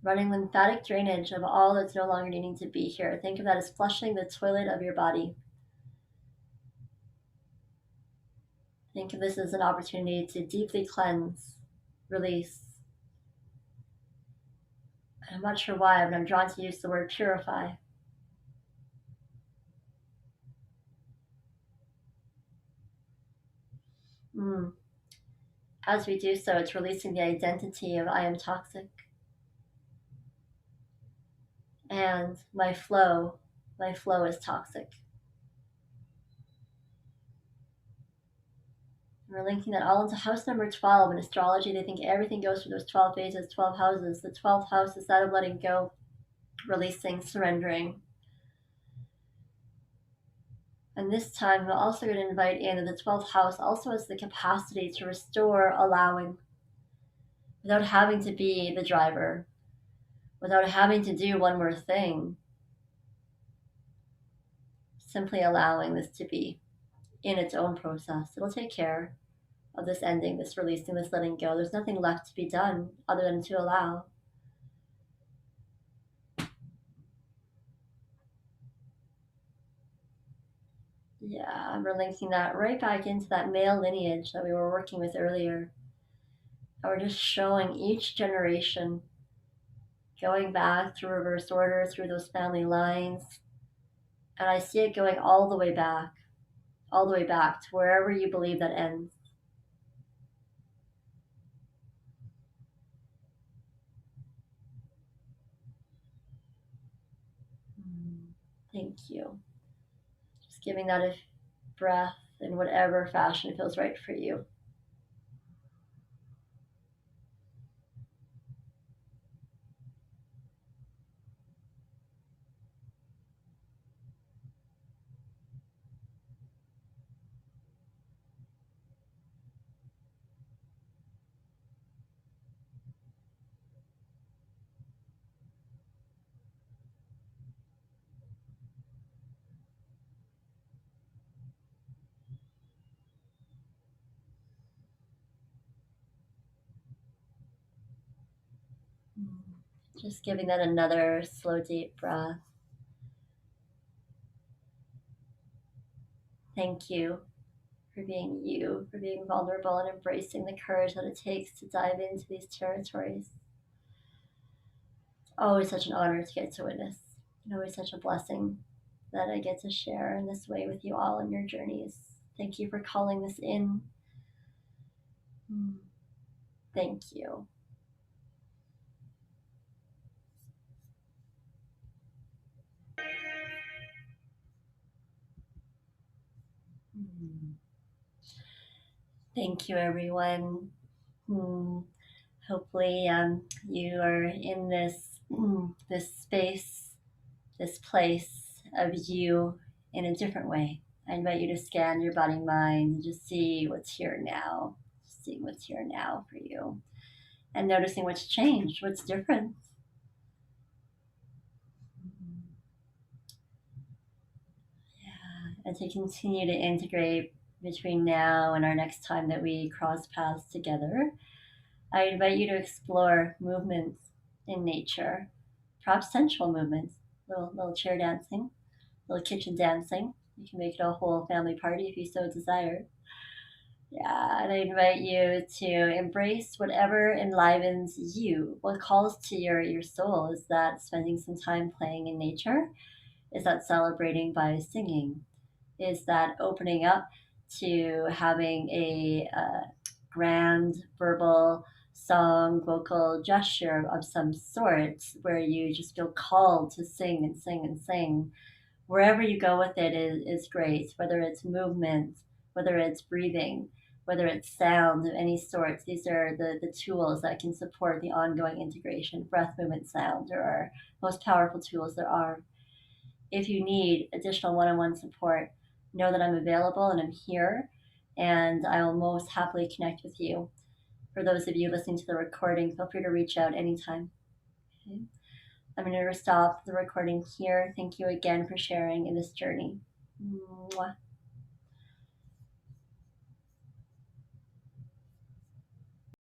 running lymphatic drainage of all that's no longer needing to be here. Think of that as flushing the toilet of your body. Think of this as an opportunity to deeply cleanse, release. And I'm not sure why, but I'm drawn to use the word purify. As we do so, it's releasing the identity of I am toxic. And my flow is toxic. We're linking that all into house number 12. In astrology, they think everything goes through those 12 phases, 12 houses. The 12th house is that of letting go, releasing, surrendering. And this time, we're also going to invite in that the 12th house also has the capacity to restore allowing without having to be the driver, without having to do one more thing. Simply allowing this to be in its own process. It'll take care of this ending, this releasing, this letting go. There's nothing left to be done other than to allow. Yeah, we're linking that right back into that male lineage that we were working with earlier. And we're just showing each generation going back through reverse order through those family lines. And I see it going all the way back to wherever you believe that ends. Thank you. Just giving that a breath in whatever fashion feels right for you. Just giving that another slow, deep breath. Thank you for being vulnerable and embracing the courage that it takes to dive into these territories. It's always such an honor to get to witness, and always such a blessing that I get to share in this way with you all in your journeys. Thank you for calling this in. Thank you. Thank you, everyone. Hmm. Hopefully, you are in this space, this place of you in a different way. I invite you to scan your body mind and just see what's here now. See what's here now for you. And noticing what's changed, what's different. Yeah. And to continue to integrate between now and our next time that we cross paths together, I invite you to explore movements in nature, perhaps sensual movements, little chair dancing, little kitchen dancing. You can make it a whole family party if you so desire. Yeah, and I invite you to embrace whatever enlivens you. What calls to your soul is that spending some time playing in nature, is that celebrating by singing, is that opening up to having a grand verbal song, vocal gesture of some sort where you just feel called to sing and sing and sing. Wherever you go with it is great, whether it's movement, whether it's breathing, whether it's sound of any sort. These are the tools that can support the ongoing integration. Breath, movement, sound are our most powerful tools there are. If you need additional one-on-one support, know that I'm available and I'm here, and I will most happily connect with you. For those of you listening to the recording, feel free to reach out anytime. Okay? I'm going to stop the recording here. Thank you again for sharing in this journey. Mwah.